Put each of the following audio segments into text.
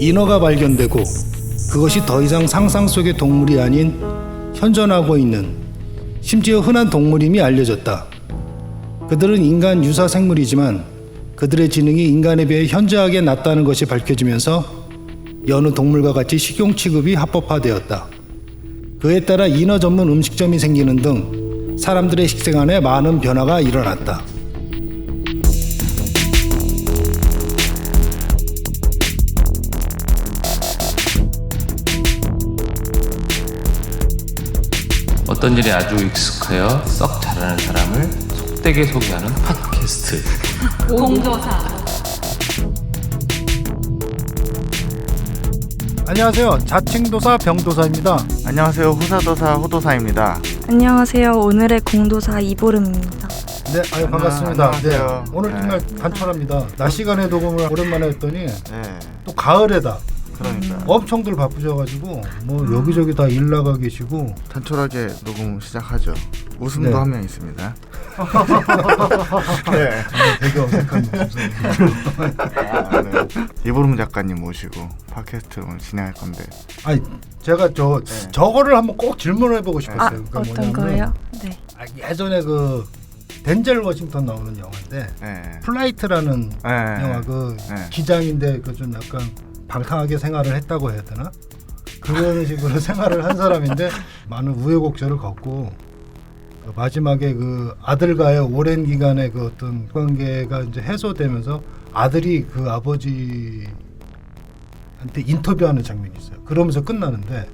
인어가 발견되고 그것이 더 이상 상상 속의 동물이 아닌 현존하고 있는 심지어 흔한 동물임이 알려졌다. 그들은 인간 유사 생물이지만 그들의 지능이 인간에 비해 현저하게 낮다는 것이 밝혀지면서 여느 동물과 같이 식용 취급이 합법화되었다. 그에 따라 인어 전문 음식점이 생기는 등 사람들의 식생활에 많은 변화가 일어났다. 어떤 일에 아주 익숙하여 썩 잘하는 사람을 속되게 소개하는 팟캐스트 공도사. 안녕하세요. 자칭도사 병도사입니다. 안녕하세요. 호사도사 호도사입니다. 안녕하세요. 오늘의 공도사 이보름입니다. 네, 아유 반갑습니다. 안녕하세요. 네, 오늘 정말 단촐합니다. 낮 시간에 녹음을 오랜만에 했더니 네, 또 가을에다 그러니까 엄청들 바쁘셔가지고 뭐 여기저기 다 일 나가 계시고 단촐하게 녹음 시작하죠. 웃음도 네. 한 명 있습니다. 네. 되게 어색한 네. 이보름 작가님 모시고 팟캐스트 오늘 진행할 건데. 아니 제가 네. 저거를 한번 꼭 질문을 해보고 싶었어요. 아, 그러니까 어떤 뭐냐면, 거예요? 네. 예전에 그 덴젤 워싱턴 나오는 영화인데 네. 플라이트라는 네. 영화 그 네. 기장인데 그 좀 약간 방탕하게 생활을 했다고 해야 되나? 그런 식으로 생활을 한 사람인데 많은 우여곡절을 겪고 그 마지막에 그 아들과의 오랜 기간의 그 어떤 관계가 이제 해소되면서 아들이 그 아버지한테 인터뷰하는 장면이 있어요. 그러면서 끝나는데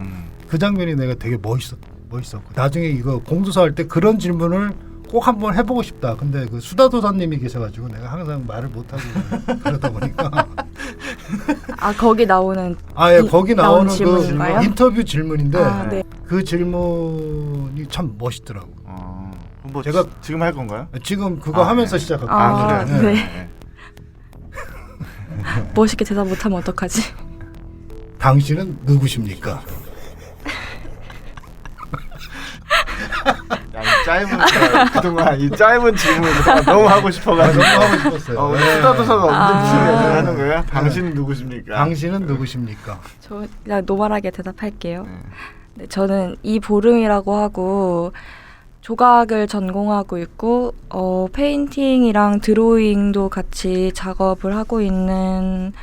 그 장면이 내가 되게 멋있었고 나중에 이거 공도사 할 때 그런 질문을 꼭 한번 해보고 싶다. 근데 그 수다도사님이 계셔가지고 내가 항상 말을 못하고 그러다 보니까 아, 거기 나오는 예, 거기 나오는 그 질문인가요? 인터뷰 질문인데 아, 네. 그 질문이 참 멋있더라고. 뭐 제가 지금 할 건가요? 지금 그거 하면서 네. 시작할게요. 아, 그래요? 네. 멋있게 대답 못하면 어떡하지? 당신은 누구십니까? 야, 이 짧은 그동안 이 짧은 질문을 그동안 너무 하고 싶어가지고 너무 하고 싶었어요. 오늘 네. 수다도사가 없는 무슨 아. 얘기를 하는 거예요? 당신은 누구십니까? 당신은 누구십니까? 저 그냥 노멀하게 대답할게요. 네. 네, 저는 이보름이라고 하고 조각을 전공하고 있고 페인팅이랑 드로잉도 같이 작업을 하고 있는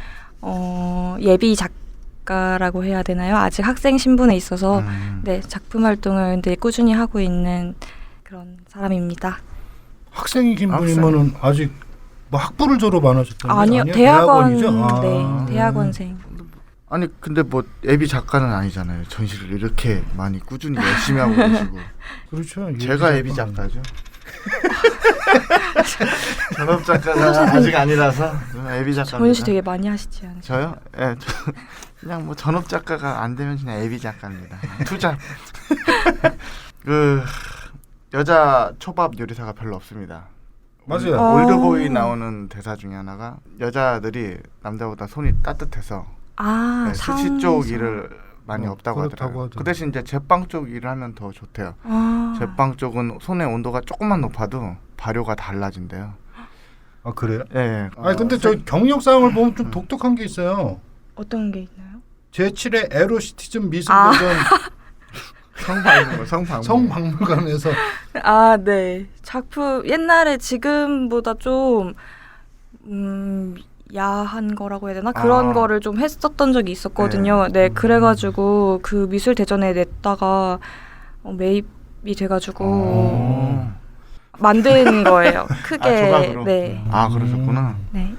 예비 작가라고 해야 되나요? 아직 학생 신분에 있어서 네, 작품 활동을 늘 꾸준히 하고 있는 그런 사람입니다. 학생이신 분이면은 아직 뭐 학부를 졸업 안 하셨다는 아니요, 아니에요? 대학원, 대학원이죠? 네, 대학원생. 아니 근데 뭐 예비 작가는 아니잖아요. 전시를 이렇게 많이 꾸준히 열심히 하고 계시고. 그렇죠. 제가 예비 작가죠. 전업 작가가 아직 아니라서 저는 예비 작가입니다. 전시 되게 많이 하시지 않으세요? 저요? 예, 저 그냥 뭐 전업 작가가 안 되면 그냥 예비 작가입니다. 투자. 그 여자 초밥 요리사가 별로 없습니다. 맞아요. 올드보이 나오는 대사 중에 하나가 여자들이 남자보다 손이 따뜻해서 아, 스시 쪽 일을 많이 없다고 그렇다고 하더라고요. 하더라고요. 그 대신 이제 제빵 쪽 일을 하면 더 좋대요. 아, 제빵 쪽은 손의 온도가 조금만 높아도 발효가 달라진대요. 아 그래요? 예. 아니 근데 저 경력사항을 보면 좀 독특한 게 있어요. 어떤 게 있나요? 제7회 에로시티즘 미술대전 성박물관에서 아, 네. 작품 옛날에 지금보다 좀 야한 거라고 해야 되나? 그런 거를 좀 했었던 적이 있었거든요. 네, 그래가지고 그 미술 대전에 냈다가 매입이 돼가지고 만든 거예요. 크게. 조각으로? 네. 아 그러셨구나. 네.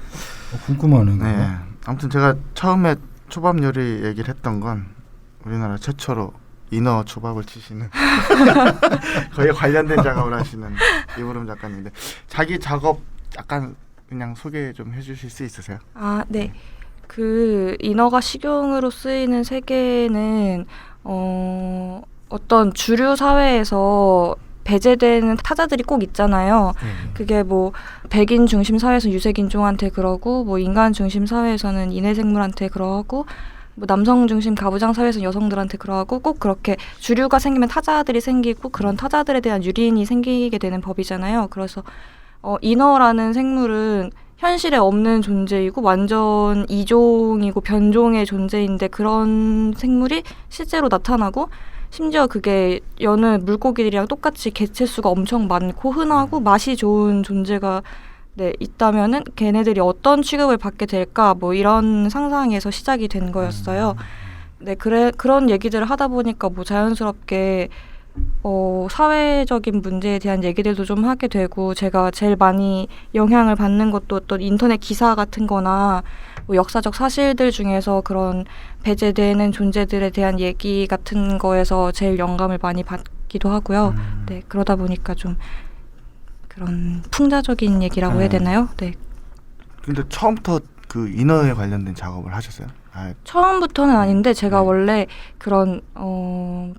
궁금하네. 네. 아무튼 제가 처음에 초밥 요리 얘기를 했던 건 우리나라 최초로 인어 초밥을 치시는 거기에 관련된 작업을 하시는 이보름 작가님인데 자기 작업 약간 그냥 소개 좀 해주실 수 있으세요? 아, 네. 그 인어가 식용으로 쓰이는 세계는 어떤 주류 사회에서 배제되는 타자들이 꼭 있잖아요. 그게 뭐 백인 중심 사회에서 유색인종한테 그러고 뭐 인간 중심 사회에서는 인외생물한테 그러고 뭐 남성 중심 가부장 사회에서 여성들한테 그러고 꼭 그렇게 주류가 생기면 타자들이 생기고 그런 타자들에 대한 유린이 생기게 되는 법이잖아요. 그래서 인어라는 생물은 현실에 없는 존재이고 완전 이종이고 변종의 존재인데 그런 생물이 실제로 나타나고 심지어 그게 여느 물고기들이랑 똑같이 개체수가 엄청 많고 흔하고 맛이 좋은 존재가 네, 있다면은 걔네들이 어떤 취급을 받게 될까 뭐 이런 상상에서 시작이 된 거였어요. 네, 그런 얘기들을 하다 보니까 뭐 자연스럽게 사회적인 문제에 대한 얘기들도 좀 하게 되고 제가 제일 많이 영향을 받는 것도 어떤 인터넷 기사 같은 거나 뭐 역사적 사실들 중에서 그런 배제되는 존재들에 대한 얘기 같은 거에서 제일 영감을 많이 받기도 하고요. 네, 그러다 보니까 좀 그런 풍자적인 얘기라고 해야 되나요? 네. 근데 처음부터 그 인어에 관련된 작업을 하셨어요? 처음부터는 아닌데 제가 네. 원래 그런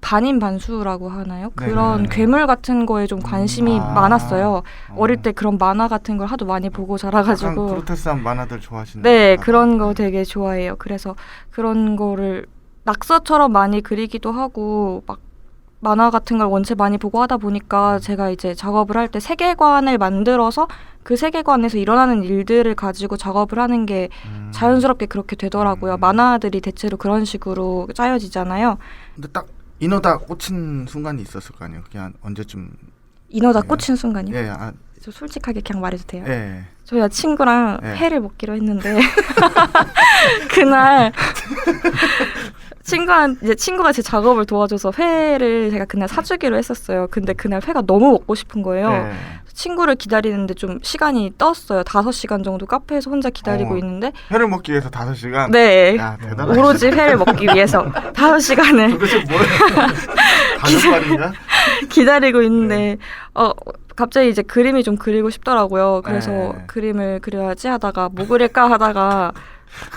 반인반수라고 하나요? 네, 그런 네, 네. 괴물 같은 거에 좀 관심이 많았어요. 어. 어릴 때 그런 만화 같은 걸 하도 많이 보고 약간 자라가지고 그로테스한 만화들 좋아하시는 네, 건가 그런 봐요. 거 되게 좋아해요. 그래서 그런 거를 낙서처럼 많이 그리기도 하고 막 만화 같은 걸 원체 많이 보고 하다 보니까 제가 이제 작업을 할 때 세계관을 만들어서 그 세계관에서 일어나는 일들을 가지고 작업을 하는 게 자연스럽게 그렇게 되더라고요. 만화들이 대체로 그런 식으로 짜여지잖아요. 근데 딱 인어다 꽂힌 순간이 있었을 거 아니에요. 그냥 언제쯤 인어다 네. 꽂힌 순간이요? 예, 저 솔직하게 그냥 말해도 돼요? 예. 저희가 친구랑 네. 회를 먹기로 했는데 그날 친구가 제 작업을 도와줘서 회를 제가 그날 사주기로 했었어요. 근데 그날 회가 너무 먹고 싶은 거예요. 예. 친구를 기다리는데 좀 시간이 떴어요. 5시간 정도 카페에서 혼자 기다리고 있는데 회를 먹기 위해서 5시간. 네. 야, 대단하다. 오로지 회를 먹기 위해서 5시간을 도대체 뭘 다섯발인가? 기다리고 있는데 갑자기 이제 그림이 좀 그리고 싶더라고요. 그래서 네. 그림을 그려야지 하다가 뭐 그릴까 하다가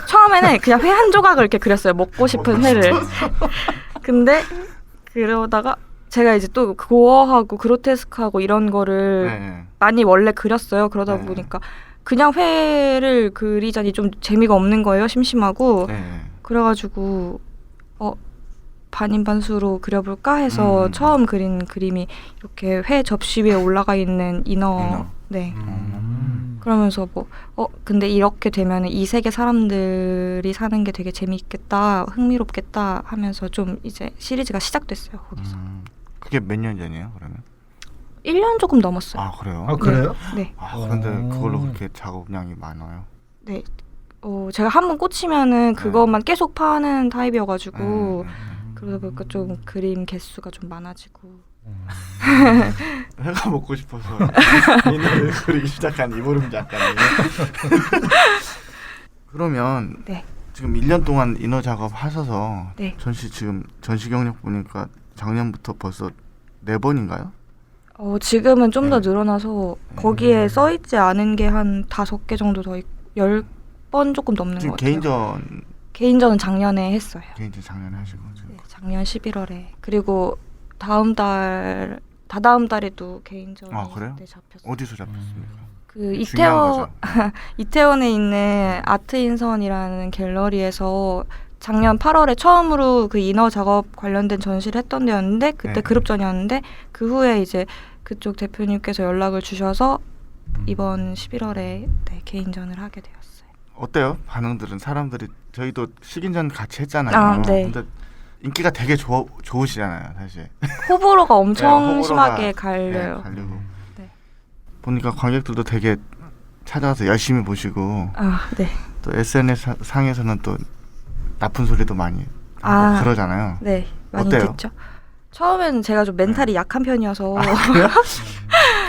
처음에는 그냥 회 한 조각을 이렇게 그렸어요. 먹고 싶은 회를. 근데 그러다가 제가 이제 또 고어하고 그로테스크하고 이런 거를 네. 많이 원래 그렸어요. 그러다 네. 보니까 그냥 회를 그리자니 좀 재미가 없는 거예요. 심심하고. 네. 그래가지고 반인반수로 그려볼까 해서 처음 그린 그림이 이렇게 회 접시 위에 올라가 있는 인어. 네. 그러면서 근데 이렇게 되면 이 세계 사람들이 사는 게 되게 재미있겠다, 흥미롭겠다 하면서 좀 이제 시리즈가 시작됐어요. 거기서. 그게 몇 년 전이에요, 그러면? 1년 조금 넘었어요. 아, 그래요? 아 그래요? 네. 그런데 그걸로 그렇게 작업량이 많아요. 네. 제가 한번 꽂히면은 그것만 계속 파는 타입이어가지고 그러다 보니까 좀 그림 개수가 좀 많아지고. 회가 먹고 싶어서 인어를 그리기 시작한 이보름 작가님. 그러면 네. 지금 1년 동안 인어 작업 하셔서 네. 전시 경력 보니까 작년부터 벌써 4번인가요? 지금은 좀 더 늘어나서 거기에 써있지 않은 게 한 5개 정도 더 10번 조금 넘는 지금 것 같아요. 개인전은 작년에 했어요. 작년에 하시고 지금. 네, 작년 11월에. 그리고 다다음 달에도 개인전이 그래요? 네, 잡혔어요. 어디서 잡혔습니까? 그 중요한 거죠. 이태원에 있는 아트인선이라는 갤러리에서 작년 8월에 처음으로 그 인어 작업 관련된 전시를 했던 데였는데 그때 네. 그룹전이었는데 그 후에 이제 그쪽 대표님께서 연락을 주셔서 이번 11월에 네, 개인전을 하게 되었어요. 어때요? 반응들은 사람들이 저희도 식인전 같이 했잖아요. 네. 근데 인기가 되게 좋으시잖아요, 사실. 호불호가 엄청 호불호가, 심하게 갈려요. 네, 갈리고. 네. 보니까 관객들도 되게 찾아와서 열심히 보시고 네. 또 SNS 상에서는 또 나쁜 소리도 많이 하고 그러잖아요. 네, 많이 어때요? 듣죠. 처음에는 제가 좀 멘탈이 약한 편이어서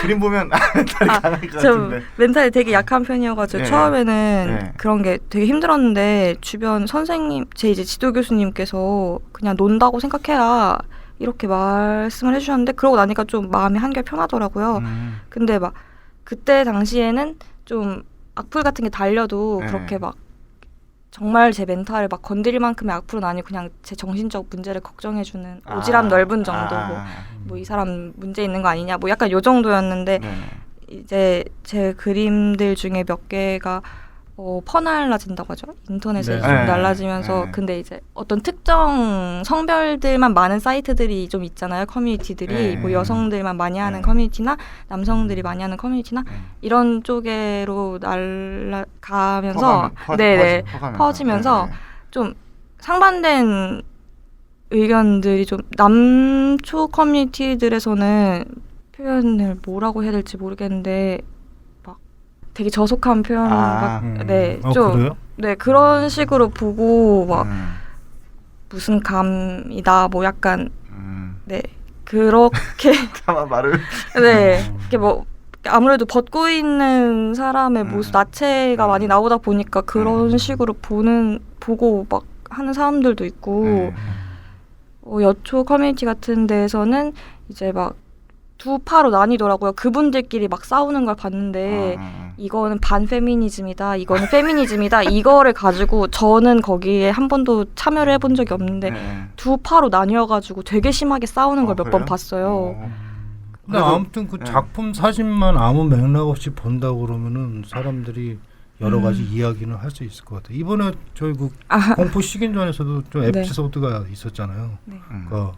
그림 보면 멘탈이 강할 것 저 같은데. 멘탈이 되게 약한 편이어가지고 네. 처음에는 네. 그런 게 되게 힘들었는데 주변 선생님, 제 이제 지도 교수님께서 그냥 논다고 생각해라 이렇게 말씀을 해주셨는데 그러고 나니까 좀 마음이 한결 편하더라고요. 근데 막 그때 당시에는 좀 악플 같은 게 달려도 네. 그렇게 막 정말 제 멘탈을 막 건드릴 만큼의 악플은 아니고 그냥 제 정신적 문제를 걱정해주는 오지랖 넓은 정도고 뭐 이 사람 문제 있는 거 아니냐 뭐 약간 요 정도였는데 네. 이제 제 그림들 중에 몇 개가 퍼날라진다고 하죠. 인터넷에 네. 좀 네. 날라지면서 네. 근데 이제 어떤 특정 성별들만 많은 사이트들이 좀 있잖아요. 커뮤니티들이 네. 뭐 여성들만 많이 하는 네. 커뮤니티나 남성들이 많이 하는 커뮤니티나 네. 이런 쪽으로 날아가면서 퍼지면서 네. 좀 상반된 의견들이 좀 남초 커뮤니티들에서는 표현을 뭐라고 해야 될지 모르겠는데 막 되게 저속한 표현 네, 좀 그래요? 네, 그런 식으로 보고 막 음. 무슨 감이다 뭐 약간 음. 네 그렇게 차마 말을 네 이렇게 뭐 아무래도 벗고 있는 사람의 모습 나체가 많이 나오다 보니까 그런 식으로 보고 막 하는 사람들도 있고 네. 여초 커뮤니티 같은 데에서는 이제 막 두 파로 나뉘더라고요. 그분들끼리 막 싸우는 걸 봤는데 이거는 반페미니즘이다, 이거는 페미니즘이다 이거를 가지고 저는 거기에 한 번도 참여를 해본 적이 없는데 네. 두 파로 나뉘어가지고 되게 심하게 싸우는 걸 몇 번 그래요? 봤어요. 근데 그래도- 아무튼 그 네. 작품 사진만 아무 맥락 없이 본다고 그러면은 사람들이 여러 가지 이야기는 할 수 있을 것 같아요. 이번에 저희 그 공포 식인전에서도 좀 네. 에피소드가 있었잖아요. 네. 그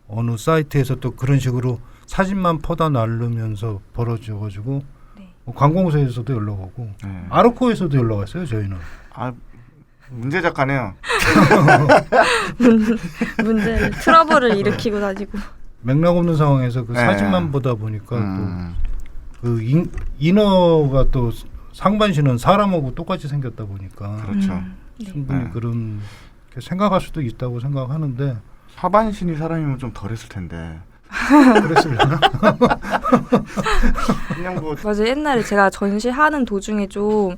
어느 사이트에서 또 그런 식으로 사진만 퍼다 날르면서 벌어져가지고 네. 뭐 관공서에서도 연락 오고 네. 아르코에서도 연락 왔어요. 저희는. 아 문제 작가네요. 문제를 트러블을 일으키고 다니고 맥락 없는 상황에서 그 네. 사진만 보다 보니까 음. 또 그 인어가 또 상반신은 사람하고 똑같이 생겼다 보니까 그렇죠. 네. 충분히 네. 그런 게 생각할 수도 있다고 생각하는데 하반신이 사람이면 좀 덜했을 텐데. 그랬으려나? 그냥 뭐 맞아요. 옛날에 제가 전시하는 도중에 좀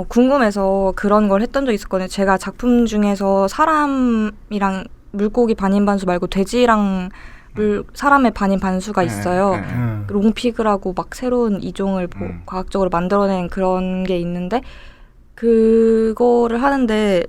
궁금해서 그런 걸 했던 적이 있었거든요. 제가 작품 중에서 사람이랑 물고기 반인 반수 말고 돼지랑 사람의 반인 반수가 있어요. 네, 네. 롱피그라고 막 새로운 이종을 과학적으로 만들어낸 그런 게 있는데 그거를 하는데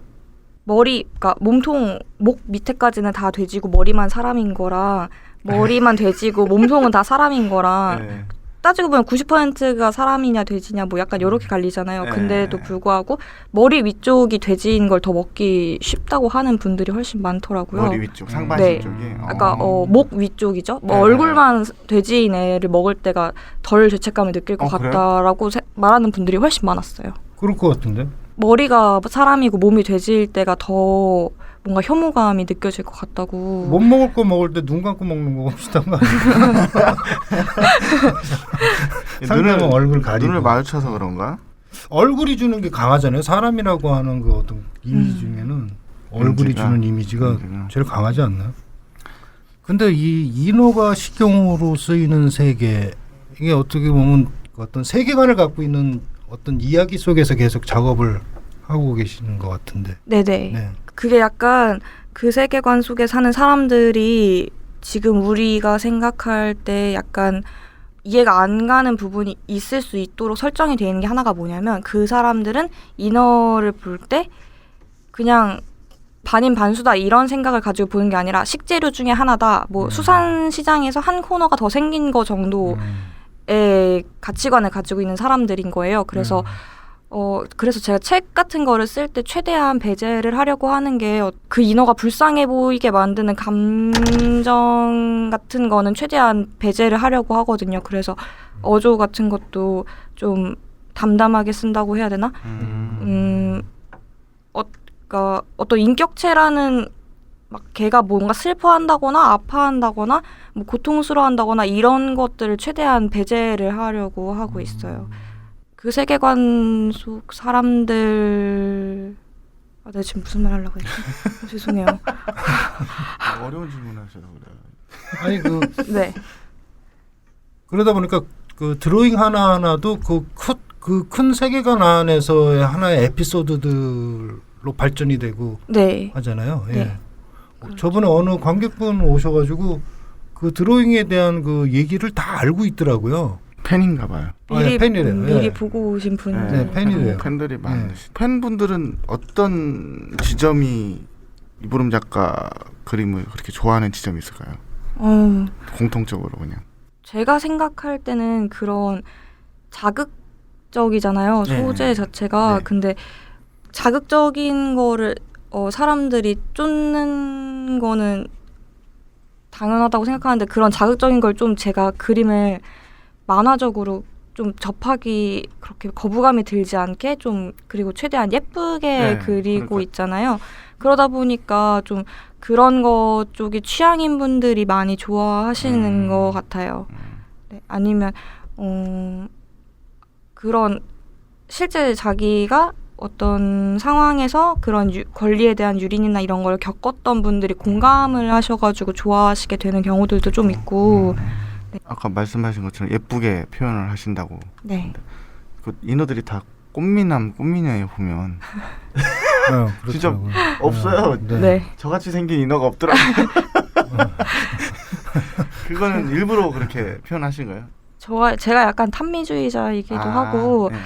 그러니까 몸통 목 밑에까지는 다 돼지고 머리만 사람인 거랑 머리만 돼지고 몸통은 다 사람인 거랑 네. 따지고 보면 90%가 사람이냐 돼지냐 뭐 약간 이렇게 갈리잖아요. 네. 근데도 불구하고 머리 위쪽이 돼지인 걸 더 먹기 쉽다고 하는 분들이 훨씬 많더라고요. 머리 위쪽, 상반신 네. 쪽이. 아까 목 위쪽이죠. 뭐 네. 얼굴만 돼지인 애를 먹을 때가 덜 죄책감을 느낄 것 그래요? 같다라고 말하는 분들이 훨씬 많았어요. 그럴 것 같은데. 머리가 사람이고 몸이 돼지일 때가 더 뭔가 혐오감이 느껴질 것 같다고. 못 먹을 거 먹을 때 눈 감고 먹는 거 비슷한 거 아니에요? 상대방 얼굴 가리고. 눈을 마주쳐서 그런가? 얼굴이 주는 게 강하잖아요. 사람이라고 하는 그 어떤 이미지 중에는 얼굴이 이미지가? 주는 이미지가 이미지가. 제일 강하지 않나요? 근데 이 인어가 식용으로 쓰이는 세계 이게 어떻게 보면 어떤 세계관을 갖고 있는 어떤 이야기 속에서 계속 작업을 하고 계시는 것 같은데. 네네. 네. 그게 약간 그 세계관 속에 사는 사람들이 지금 우리가 생각할 때 약간 이해가 안 가는 부분이 있을 수 있도록 설정이 되어 있는 게 하나가 뭐냐면 그 사람들은 인어를 볼 때 그냥 반인 반수다 이런 생각을 가지고 보는 게 아니라 식재료 중에 하나다. 뭐 수산시장에서 한 코너가 더 생긴 거 정도의 가치관을 가지고 있는 사람들인 거예요. 그래서 그래서 제가 책 같은 거를 쓸 때 최대한 배제를 하려고 하는 게 그 인어가 불쌍해 보이게 만드는 감정 같은 거는 최대한 배제를 하려고 하거든요. 그래서 어조 같은 것도 좀 담담하게 쓴다고 해야 되나? 그러니까 어떤 인격체라는 막 걔가 뭔가 슬퍼한다거나 아파한다거나 뭐 고통스러워한다거나 이런 것들을 최대한 배제를 하려고 하고 있어요. 그 세계관 속 사람들 내가 지금 무슨 말 하려고 했지? 죄송해요. 어려운 질문 하셔서 그래요. 아니 네. 그러다 보니까 그 드로잉 하나하나도 그 큰 세계관 안에서의 하나의 에피소드들로 발전이 되고 네. 하잖아요. 예. 네. 저번에 어느 관객분 오셔가지고 그 드로잉에 대한 그 얘기를 다 알고 있더라고요. 팬인가 봐요. 미리, 팬이래요. 미리 예. 보고 오신 분. 네, 팬이래요. 팬들이 많으시. 팬분들은 어떤 지점이 이보름 작가 그림을 그렇게 좋아하는 지점이 있을까요? 공통적으로 그냥. 제가 생각할 때는 그런 자극적이잖아요. 네. 소재 자체가. 네. 근데 자극적인 거를 사람들이 쫓는 거는 당연하다고 생각하는데 그런 자극적인 걸 좀 제가 그림을 만화적으로 좀 접하기 그렇게 거부감이 들지 않게 좀 그리고 최대한 예쁘게 네, 그리고 그러니까. 있잖아요. 그러다 보니까 좀 그런 것 쪽이 취향인 분들이 많이 좋아하시는 것 같아요. 네, 아니면 그런 실제 자기가 어떤 상황에서 그런 권리에 대한 유린이나 이런 걸 겪었던 분들이 공감을 하셔가지고 좋아하시게 되는 경우들도 좀 있고. 아까 말씀하신 것처럼 예쁘게 표현을 하신다고. 네. 그 인어들이 다 꽃미남 꽃미녀에 보면 진짜 그렇더라고요. 없어요. 네. 네. 저같이 생긴 인어가 없더라고요. 그거는 일부러 그렇게 표현하신 거예요? 제가 약간 탐미주의자이기도 하고 네.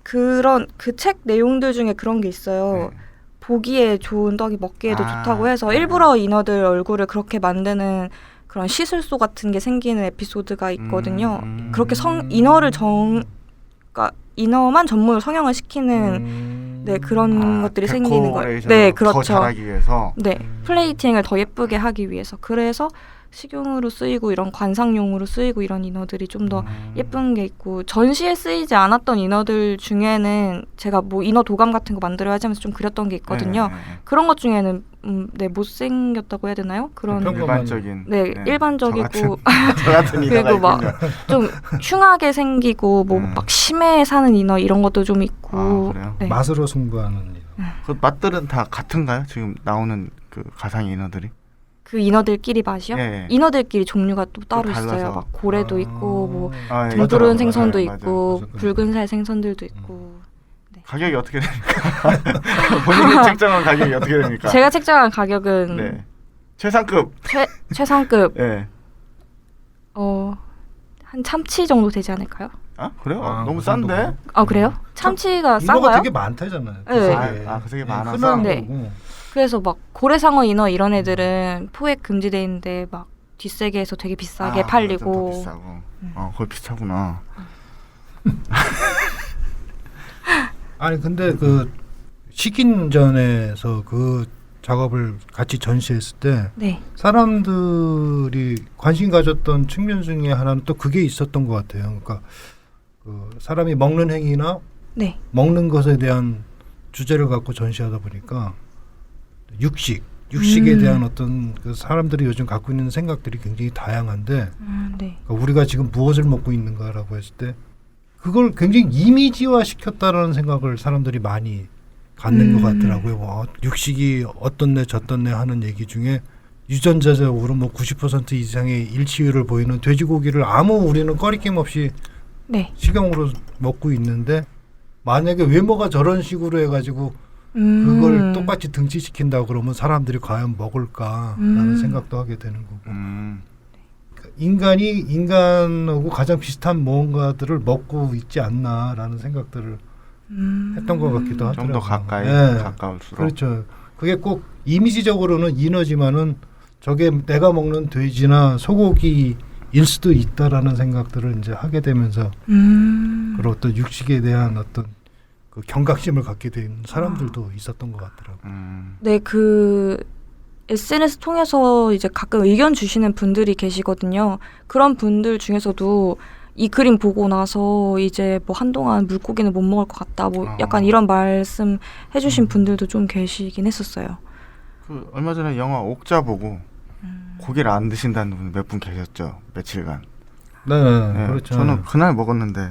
그런 그 책 내용들 중에 그런 게 있어요. 네. 보기에 좋은 떡이 먹기에도 아, 좋다고 해서 일부러 인어들 얼굴을 그렇게 만드는 그런 시술소 같은 게 생기는 에피소드가 있거든요. 그렇게 인어를 그러니까 인어만 전문으로 성형을 시키는 네 그런 것들이 생기는 거예요. 네, 그렇죠. 더 잘하기 위해서. 네, 플레이팅을 더 예쁘게 하기 위해서. 그래서 식용으로 쓰이고 이런 관상용으로 쓰이고 이런 인어들이 좀 더 예쁜 게 있고 전시에 쓰이지 않았던 인어들 중에는 제가 뭐 인어 도감 같은 거 만들어야지 하면서 좀 그렸던 게 있거든요. 네. 그런 것 중에는 네 못생겼다고 해야 되나요? 그런 일반적인. 네, 일반적이고 저 같은 인어가 그리고 막 있군요. 좀 흉하게 생기고 뭐 막 심해에 사는 인어 이런 것도 좀 있고. 아, 그래요? 네. 맛으로 승부하는 일. 그 맛들은 다 같은가요? 지금 나오는 그 가상 인어들이? 그 인어들끼리 맛이요? 예. 인어들끼리 종류가 또 따로 달라서. 있어요. 막 고래도 있고 뭐 아, 예, 둥그런 맞아요. 생선도 맞아요. 있고 맞아요. 붉은살 생선들도 있고. 가격이 어떻게 됩니까? 본인이 책정한 가격이 어떻게 됩니까? 제가 책정한 가격은 네. 최상급. 최상급 예. 한 참치 정도 되지 않을까요? 아 그래요? 아, 너무 그 싼데? 정도면? 아 그래요? 참치가 인어가 싼가요? 되게 많다잖아요. 네. 세계에. 그 세계 예, 많아서? 흔한 네. 거고. 그래서 막 고래상어 인어 이런 애들은 포획 금지돼 있는데 막 뒷세계에서 되게 비싸게 더 팔리고. 비싸고. 거기 비싸구나. 아니 근데 그 식인전에서 그 작업을 같이 전시했을 때 네. 사람들이 관심 가졌던 측면 중에 하나는 또 그게 있었던 것 같아요. 그러니까 그 사람이 먹는 행위나 네. 먹는 것에 대한 주제를 갖고 전시하다 보니까 육식에 대한 어떤 그 사람들이 요즘 갖고 있는 생각들이 굉장히 다양한데 네. 그러니까 우리가 지금 무엇을 먹고 있는가라고 했을 때 그걸 굉장히 이미지화 시켰다라는 생각을 사람들이 많이 갖는 것 같더라고요. 뭐 육식이 어떤 애 저떤 애 하는 얘기 중에 유전자적으로 뭐 90% 이상의 일치율을 보이는 돼지고기를 아무 우리는 꺼리낌 없이 네. 식용으로 먹고 있는데 만약에 외모가 저런 식으로 해가지고 그걸 똑같이 등치시킨다 그러면 사람들이 과연 먹을까라는 생각도 하게 되는 거고 인간이 인간하고 가장 비슷한 무언가들을 먹고 있지 않나라는 생각들을 했던 것 같기도 하더라고요. 좀 더 가까이 네. 가까울수록. 그렇죠. 그게 꼭 이미지적으로는 인어지만은 저게 내가 먹는 돼지나 소고기일 수도 있다라는 생각들을 이제 하게 되면서 그런 어떤 육식에 대한 어떤 그 경각심을 갖게 된 사람들도 있었던 것 같더라고요. 네, 그 SNS 통해서 이제 가끔 의견 주시는 분들이 계시거든요. 그런 분들 중에서도 이 그림 보고 나서 이제 뭐 한동안 물고기는 못 먹을 것 같다. 뭐 약간 이런 말씀 해주신 분들도 좀 계시긴 했었어요. 그 얼마 전에 영화 옥자 보고 고기를 안 드신다는 분 몇 분 계셨죠. 며칠간. 네, 네, 그렇죠. 저는 그날 먹었는데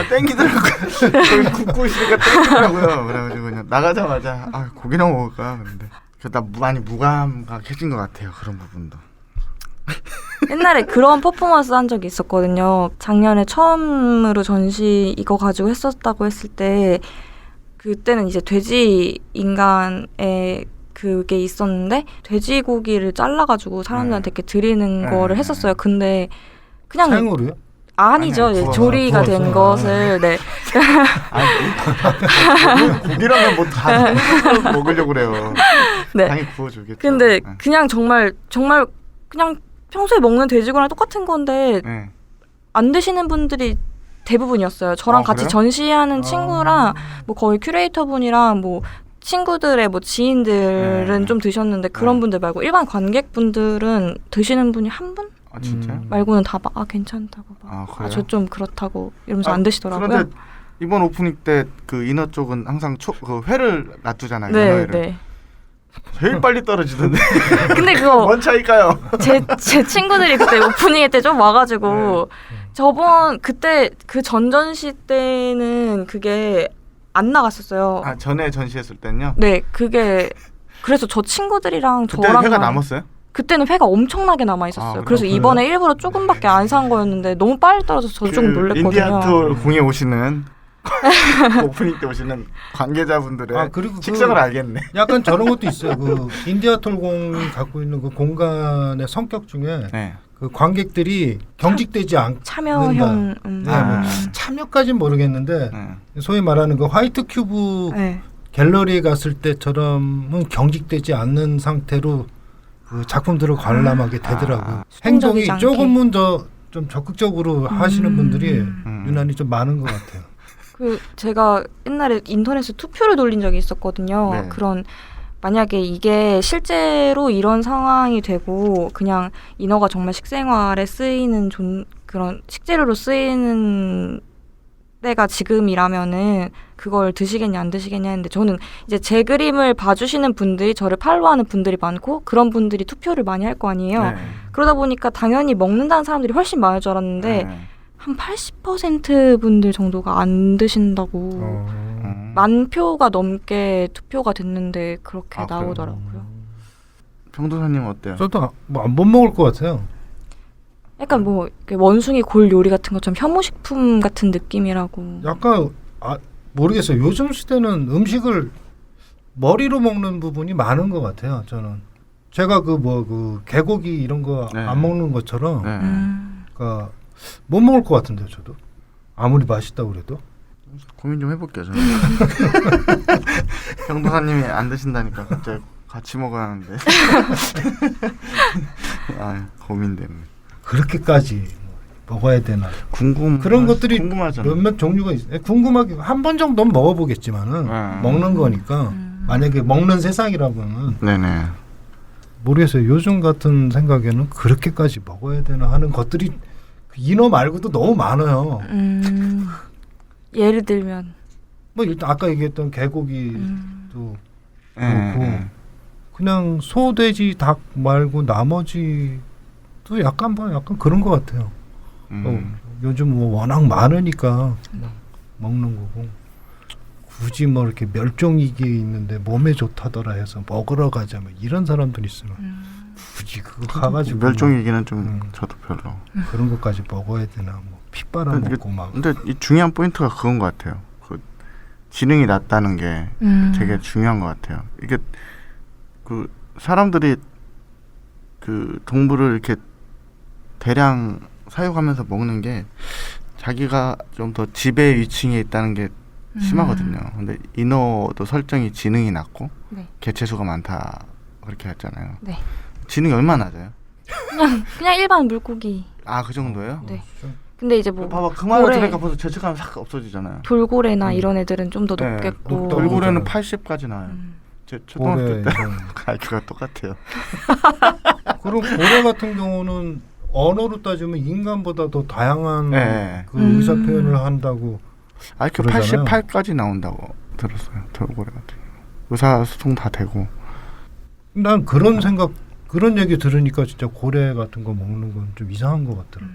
땡기더라고요. 굽고 있으니까 땡기더라고요. 그래가지고 그냥 나가자마자 고기나 먹을까 그런데 나 많이 무감각해진 것 같아요. 그런 부분도. 옛날에 그런 퍼포먼스 한 적이 있었거든요. 작년에 처음으로 전시 이거 가지고 했었다고 했을 때 그때는 이제 돼지 인간의 그게 있었는데 돼지고기를 잘라가지고 사람들한테 이렇게 드리는 거를 했었어요. 근데 그냥 생으로요? 아니죠. 아니, 예, 구워서, 조리가 된 구워서. 것을 네. 고기라면 뭐 다 먹으려고 그래요. 네. 당연히 구워주겠죠. 근데 네. 그냥 정말 그냥 평소에 먹는 돼지고기랑 똑같은 건데 네. 안 드시는 분들이 대부분이었어요. 저랑 같이 그래요? 전시하는 친구랑 뭐 거의 큐레이터 분이랑 뭐 친구들의 뭐 지인들은 네. 좀 드셨는데 그런 네. 분들 말고 일반 관객분들은 드시는 분이 한 분 아 진짜요? 말고는 다 막 괜찮다고 아, 막 그래요? 저 좀 그렇다고 이러면서 아, 안 드시더라고요. 그런데 이번 오프닝 때 그 인어 쪽은 항상 그 회를 놔두잖아요. 네, 인어회를. 네. 제일 빨리 떨어지던데. 근데 그거 뭔 차일까요? 제 친구들이 그때 오프닝 때 좀 와가지고 저번 그때 그 전전시 때는 그게 안 나갔었어요. 아 전에 전시했을 때는요. 네, 그게 그래서 저 친구들이랑 그때 저랑 회가 남았어요? 그때는 회가 엄청나게 남아 있었어요. 아, 그래서 그래요? 이번에 일부러 조금밖에 안 산 거였는데 너무 빨리 떨어져서 저도 조금 놀랬거든요. 인디아톨 공에 오시는 오프닝 때 오시는 관계자분들의 아, 그리고 식성을 알겠네. 약간 저런 것도 있어요. 그 인디아톨공이 갖고 있는 그 공간의 성격 중에 네. 그 관객들이 경직되지 않 참여형. 네, 뭐 참여까지는 모르겠는데 네. 소위 말하는 그 화이트 큐브 네. 갤러리에 갔을 때처럼은 경직되지 않는 상태로 그 작품들을 관람하게 되더라고요. 행동이 수동적이지 않게. 조금은 더 좀 적극적으로 하시는 분들이 유난히 좀 많은 것 같아요. 그 제가 옛날에 인터넷에 투표를 돌린 적이 있었거든요. 네. 그런 만약에 이게 실제로 이런 상황이 되고 그냥 인어가 정말 식생활에 쓰이는 그런 식재료로 쓰이는 때가 지금이라면은 그걸 드시겠냐 안 드시겠냐 했는데 저는 이제 제 그림을 봐주시는 분들이 저를 팔로우하는 분들이 많고 그런 분들이 투표를 많이 할 거 아니에요. 네. 그러다 보니까 당연히 먹는다는 사람들이 훨씬 많을 줄 알았는데 네. 한 80% 분들 정도가 안 드신다고 만 표가 넘게 투표가 됐는데 그렇게 아, 그래요? 나오더라고요. 병도사님 어때요? 저도 못 먹을 것 같아요. 약간 뭐 이렇게 원숭이 골 요리 같은 것처럼 혐오식품 같은 느낌이라고. 약간 모르겠어요. 요즘 시대는 음식을 머리로 먹는 부분이 많은 것 같아요. 저는 제가 그 개고기 이런 거 네. 안 먹는 것처럼 네. 그러니까 못 먹을 것 같은데요. 저도 아무리 맛있다고 그래도. 고민 좀 해볼게요. 저는. 병도사님이 안 드신다니까 갑자기 같이 먹어야 하는데. 아 고민되네. 그렇게까지 먹어야 되나? 그런 것들이 궁금하잖아요. 몇몇 종류가 있어요. 궁금하게 한 번 정도는 먹어보겠지만은 먹는 거니까 만약에 먹는 세상이라면은 네네. 모르겠어요. 요즘 같은 생각에는 그렇게까지 먹어야 되나 하는 것들이 인어 말고도 너무 많아요. 예를 들면 뭐 일단 아까 얘기했던 개고기도 네. 그냥 소, 돼지, 닭 말고 나머지도 약간 그런 것 같아요. 요즘 뭐 워낙 많으니까 먹는 거고 굳이 뭐 이렇게 멸종위기에 있는데 몸에 좋다더라 해서 먹으러 가자 뭐 이런 사람들 있으면 굳이 그거 가가지고 멸종위기는 좀 저도 별로. 그런 것까지 먹어야 되나 뭐 피 빨아먹고 막. 근데 이 중요한 포인트가 그건 것 같아요. 그 지능이 낮다는 게 되게 중요한 것 같아요. 이게 그 사람들이 그 동물을 이렇게 대량 사육하면서 먹는 게 자기가 좀 더 지배 위층에 있다는 게 심하거든요. 근데 인어도 설정이 지능이 낮고 네. 개체수가 많다 그렇게 했잖아요. 네. 지능이 얼마나 낮아요? 그냥 일반 물고기. 아 그 정도예요? 네. 근데 이제 뭐 봐봐 그 말을 고래, 들으니까 벌써 죄책감이 싹 없어지잖아요. 돌고래나 이런 애들은 좀 더 네. 높겠고. 돌고래는 그거잖아요. 80까지 나와요. 제 고래 초등학교 때 이런. IQ가 똑같아요. 그리고 고래 같은 경우는 언어로 따지면 인간보다 더 다양한 네. 그 의사 표현을 한다고. IQ 그러잖아요. 88까지 나온다고 들었어요. 돌고래 같은 경우. 의사소통 다 되고. 난 그런 생각 그런 얘기 들으니까 진짜 고래 같은 거 먹는 건 좀 이상한 것 같더라고.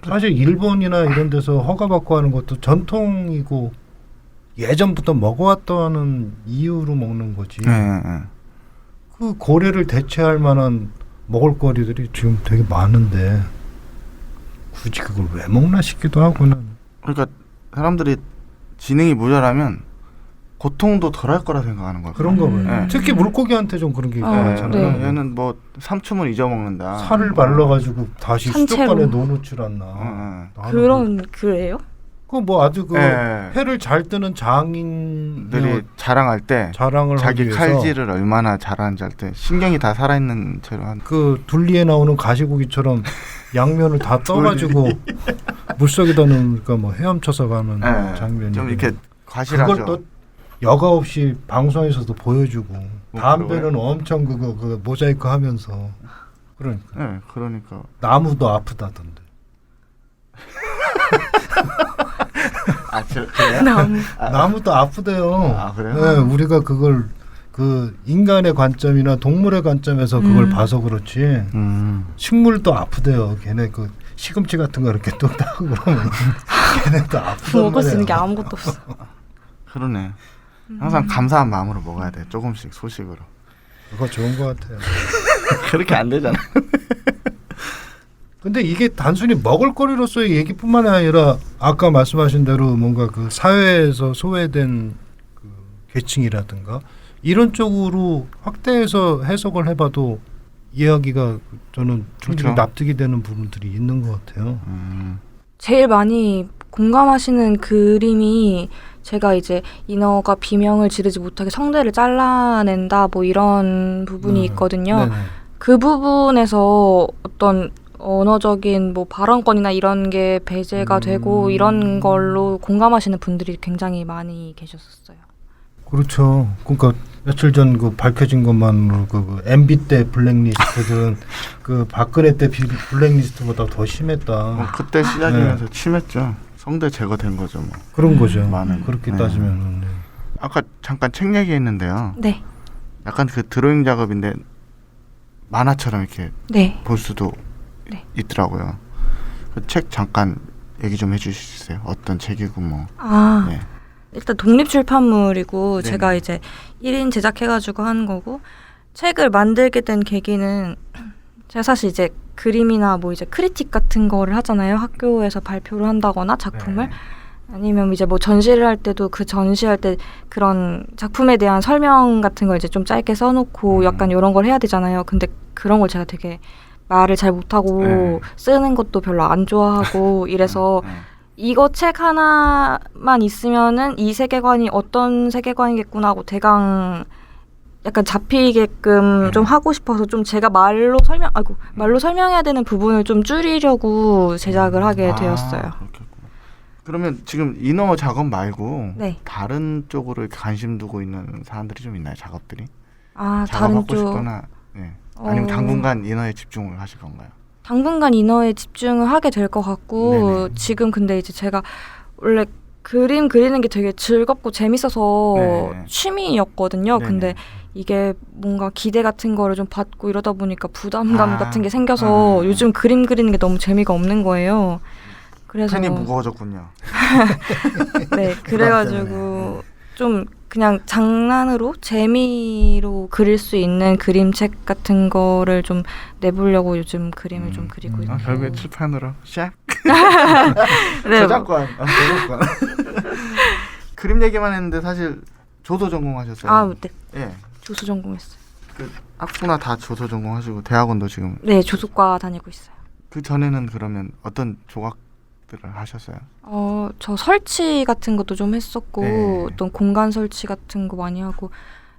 사실 일본이나 이런 데서 허가받고 하는 것도 전통이고 예전부터 먹어왔다는 이유로 먹는 거지. 네. 그 고래를 대체할 만한 먹을거리들이 지금 되게 많은데 굳이 그걸 왜 먹나 싶기도 하고는. 그러니까 사람들이 지능이 모자라면 고통도 덜할 거라 생각하는 거예요. 그런가 봐요. 네. 특히 물고기한테 좀 그런 게 많잖아요. 네. 얘는 뭐 삼춤을 잊어먹는다. 살을 발라가지고 다시 산채로. 수족관에 넣어놓질 않나. 그래요? 그뭐 아주 그 네. 해를 잘 뜨는 장인들이 들이 자랑할 때 자랑을 자기 하기 위해서 칼질을 얼마나 잘하는지 할 때 신경이 다 살아있는 채로 한. 그 둘리에 나오는 가시고기처럼 양면을 다 떠가지고 물속에다 넣으니까 뭐 헤엄쳐서 가는 네, 장면이 좀 이렇게 과실하죠. 그걸 또 여과 없이 방송에서도 보여주고 담배는 그러고요? 엄청 그거 모자이크 하면서 그러니까 네, 그러니까 나무도 아프다던데. 그래요? 나무도 아프대요. 아, 그래요? 네, 우리가 그걸 그 인간의 관점이나 동물의 관점에서 그걸 봐서 그렇지 식물도 아프대요. 걔네 그 시금치 같은 거 이렇게 뚝 따고 그러면 걔네도 아프단 먹을 수 있는 게 말이야. 아무것도 없어. 그러네. 항상 감사한 마음으로 먹어야 돼. 조금씩 소식으로. 그거 좋은 것 같아요. 그렇게 안 되잖아. 근데 이게 단순히 먹을거리로서의 얘기뿐만 아니라 아까 말씀하신 대로 뭔가 그 사회에서 소외된 그 계층이라든가 이런 쪽으로 확대해서 해석을 해봐도 이야기가 저는 충분히 그렇죠. 납득이 되는 부분들이 있는 것 같아요. 제일 많이 공감하시는 그림이 제가 이제 인어가 비명을 지르지 못하게 성대를 잘라낸다 뭐 이런 부분이 있거든요. 네네. 그 부분에서 어떤 언어적인 뭐 발언권이나 이런 게 배제가 되고 이런 걸로 공감하시는 분들이 굉장히 많이 계셨었어요. 그렇죠. 그러니까 며칠 전 그 밝혀진 것만으로 그 MB 때 블랙리스트들은 그 박근혜 때 블랙리스트보다 더 심했다. 그때 시작이면서 심했죠. 성대 제거된 거죠. 뭐. 그런 거죠. 많은. 그렇게 네. 따지면은. 네. 아까 잠깐 책 얘기했는데요. 네, 약간 그 드로잉 작업인데 만화처럼 이렇게 네. 볼 수도 네. 있더라고요. 그 책 잠깐 얘기 좀 해주실 수 있어요? 어떤 책이고 뭐. 아, 네. 일단 독립출판물이고 네네. 제가 이제 1인 제작해가지고 한 거고 책을 만들게 된 계기는 제가 사실 이제 그림이나 뭐 이제 크리틱 같은 거를 하잖아요. 학교에서 발표를 한다거나 작품을 아니면 이제 뭐 전시를 할 때도 그 전시할 때 그런 작품에 대한 설명 같은 걸 이제 좀 짧게 써놓고 약간 이런 걸 해야 되잖아요. 근데 그런 걸 제가 되게 말을 잘 못하고 네. 쓰는 것도 별로 안 좋아하고 이래서 이거 책 하나만 있으면은 이 세계관이 어떤 세계관이겠구나 하고 대강 약간 잡히게끔 좀 하고 싶어서 좀 제가 말로 설명해야 되는 부분을 좀 줄이려고 제작을 하게 되었어요. 그렇겠구나. 그러면 지금 인어 작업 말고 네. 다른 쪽으로 이렇게 관심 두고 있는 사람들이 좀 있나요? 작업들이? 아, 다른 작업하고 쪽 싶거나 네. 아니면 어. 당분간 인어에 집중을 하실 건가요? 당분간 인어에 집중을 하게 될 것 같고 네네. 지금 근데 이제 제가 원래 그림 그리는 게 되게 즐겁고 재밌어서 네. 취미였거든요. 네네. 근데 이게 뭔가 기대 같은 거를 좀 받고 이러다 보니까 부담감 아. 같은 게 생겨서 요즘 그림 그리는 게 너무 재미가 없는 거예요. 그래서 펜이 무거워졌군요. 네, 그래가지고 좀 그냥 장난으로 재미로 그릴 수 있는 그림책 같은 거를 좀 내보려고 요즘 그림을 좀 그리고 있고. 결국에 칠판으로 샥. 네, 저작권. 저작권. 그림 얘기만 했는데 사실 조도 전공하셨어요. 아, 네, 예. 조수 전공했어요. 그 학부나 다 조도 전공하시고 대학원도 지금. 네, 조수과 다니고 있어요. 그 전에는 그러면 어떤 조각들을 하셨어요? 저 설치 같은 것도 좀 했었고 네. 어떤 공간 설치 같은 거 많이 하고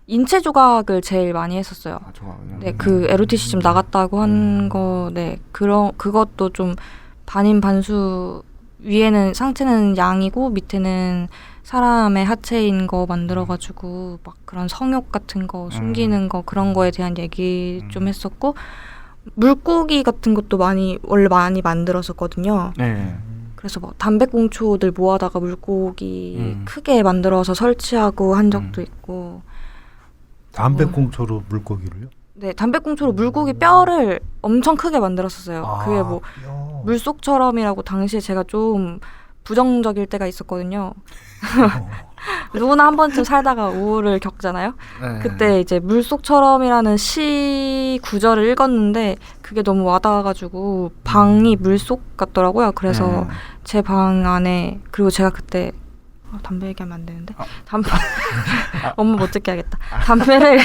인체 조각을 제일 많이 했었어요. 아, 조각은요? 네, 그 LOTC 좀 나갔다고 한 거, 네, 그것도 좀 반인 반수 위에는 상체는 양이고 밑에는 사람의 하체인 거 만들어가지고 막 그런 성욕 같은 거 숨기는 거 그런 거에 대한 얘기 좀 했었고 물고기 같은 것도 원래 많이 만들었었거든요. 네. 그래서 뭐 담배꽁초들 모아다가 물고기 크게 만들어서 설치하고 한 적도 있고. 담배꽁초로 물고기를요? 네, 담배꽁초로 물고기 뼈를 엄청 크게 만들었었어요. 그게 뭐 물속처럼이라고 당시에 제가 좀 부정적일 때가 있었거든요. 누구나 한 번쯤 살다가 우울을 겪잖아요. 네. 그때 이제 물속처럼이라는 시 구절을 읽었는데 그게 너무 와닿아가지고 방이 물속 같더라고요. 그래서 제 방 안에 그리고 제가 그때 담배 얘기하면 안 되는데 엄마 못 듣게 하겠다. 담배를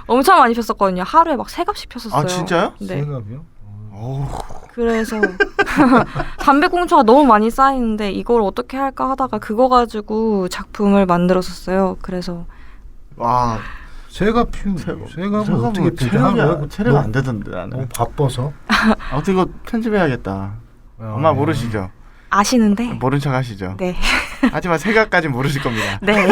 엄청 많이 폈었거든요. 하루에 막 3갑씩 폈었어요. 아, 진짜요? 네. 생각이요? 어우. 그래서 담배꽁초가 너무 많이 쌓이는데 이걸 어떻게 할까 하다가 그거 가지고 작품을 만들었었어요. 그래서 와. 새가 어떻게 피우냐? 체력 안 되던데 너무 나는. 바빠서. 아무튼 이거 편집해야겠다. 엄마 모르시죠? 아시는데. 모른 척 하시죠. 네. 하지만 생각까지 모르실 겁니다. 네.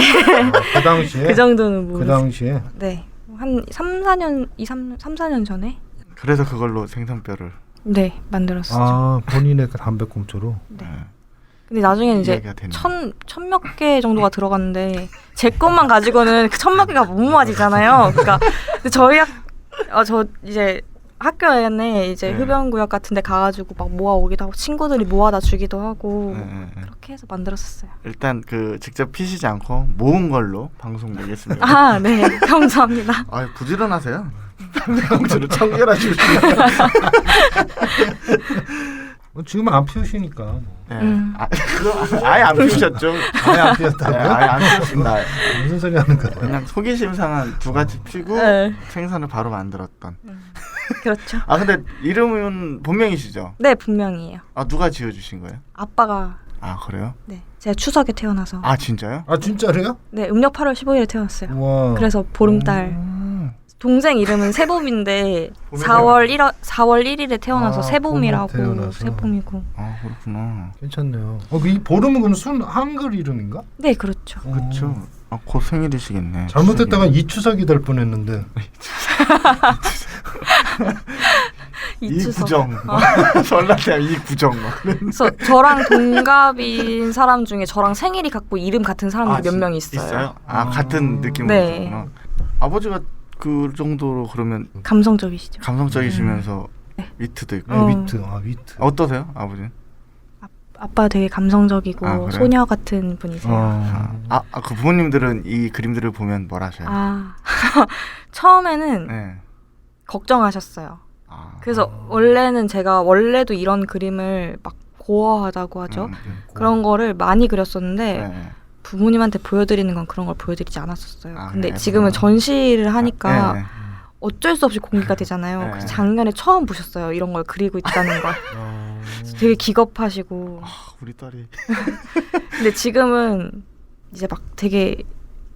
그 당시에 그 정도는 그 모르. 당시에 네. 한 3, 4년 전에 그래서 그걸로 생선뼈를. 네, 만들었었죠. 아 본인의 그 담배꽁초로. 네. 네. 근데 나중에는 이제 이야기가 됐네. 천몇 개 정도가 들어갔는데 제 것만 가지고는 그 천몇 개가 못 모아지잖아요. 그러니까 근데 저 이제 학교 안에 이제 네. 흡연구역 같은 데 가가지고 막 모아오기도 하고 친구들이 모아다 주기도 하고 네. 그렇게 해서 만들었었어요. 일단 그 직접 피시지 않고 모은 걸로 방송 내겠습니다. 아, 네. 감사합니다. 아 부지런하세요. 담배꽁초를 청결하시고. 지금은 안 피우시니까. 네. 음. 그거 아예 안 피우셨죠? 아예 안 네, 피웠다고요? 아예 안 피우신다. 무슨 소리 하는 거예요? 그냥 호기심 상한 두 가지 피고 네. 생선을 바로 만들었던. 그렇죠. 아 근데 이름은 본명이시죠? 네, 분명이에요. 아 누가 지어주신 거예요? 아빠가 아 그래요? 네. 제가 추석에 태어나서 아 진짜요? 아 진짜로요? 네, 음력 8월 15일에 태어났어요. 와. 그래서 보름달. 동생 이름은 세봄인데 봄에 4월 1일에 태어나서 아, 세봄이라고 봄에 태어나서. 세봄이고. 아 그렇구나. 괜찮네요. 이 보름은 그럼 순 한글 이름인가? 네, 그렇죠. 그렇죠. 아, 곧 생일이시겠네. 잘못했다가 이추석이 될 뻔했는데. 이추석. 이구정. 설날때 이구정. 그래서 저랑 동갑인 사람 중에 저랑 생일이 같고 이름 같은 사람들이 몇 명 있어요. 아 같은 느낌으로. 네. 있구나. 아버지가 그 정도로 그러면 감성적이시죠. 감성적이시면서 위트도 있고. 어. 위트. 아 위트. 어떠세요, 아버지는? 아빠 되게 감성적이고 아, 그래요? 소녀 같은 분이세요. 그 부모님들은 이 그림들을 보면 뭘 하셔요? 아, 처음에는 네. 걱정하셨어요. 아. 그래서 원래는 제가 원래도 이런 그림을 막 고어하다고 하죠. 그런 거를 많이 그렸었는데 네. 부모님한테 보여드리는 건 그런 걸 보여드리지 않았었어요. 아, 근데 네. 지금은 전시를 하니까 네. 어쩔 수 없이 공개가 되잖아요. 네. 그래서 작년에 처음 보셨어요. 이런 걸 그리고 있다는 걸. 그래서 되게 기겁하시고. 아, 우리 딸이. 근데 지금은 이제 막 되게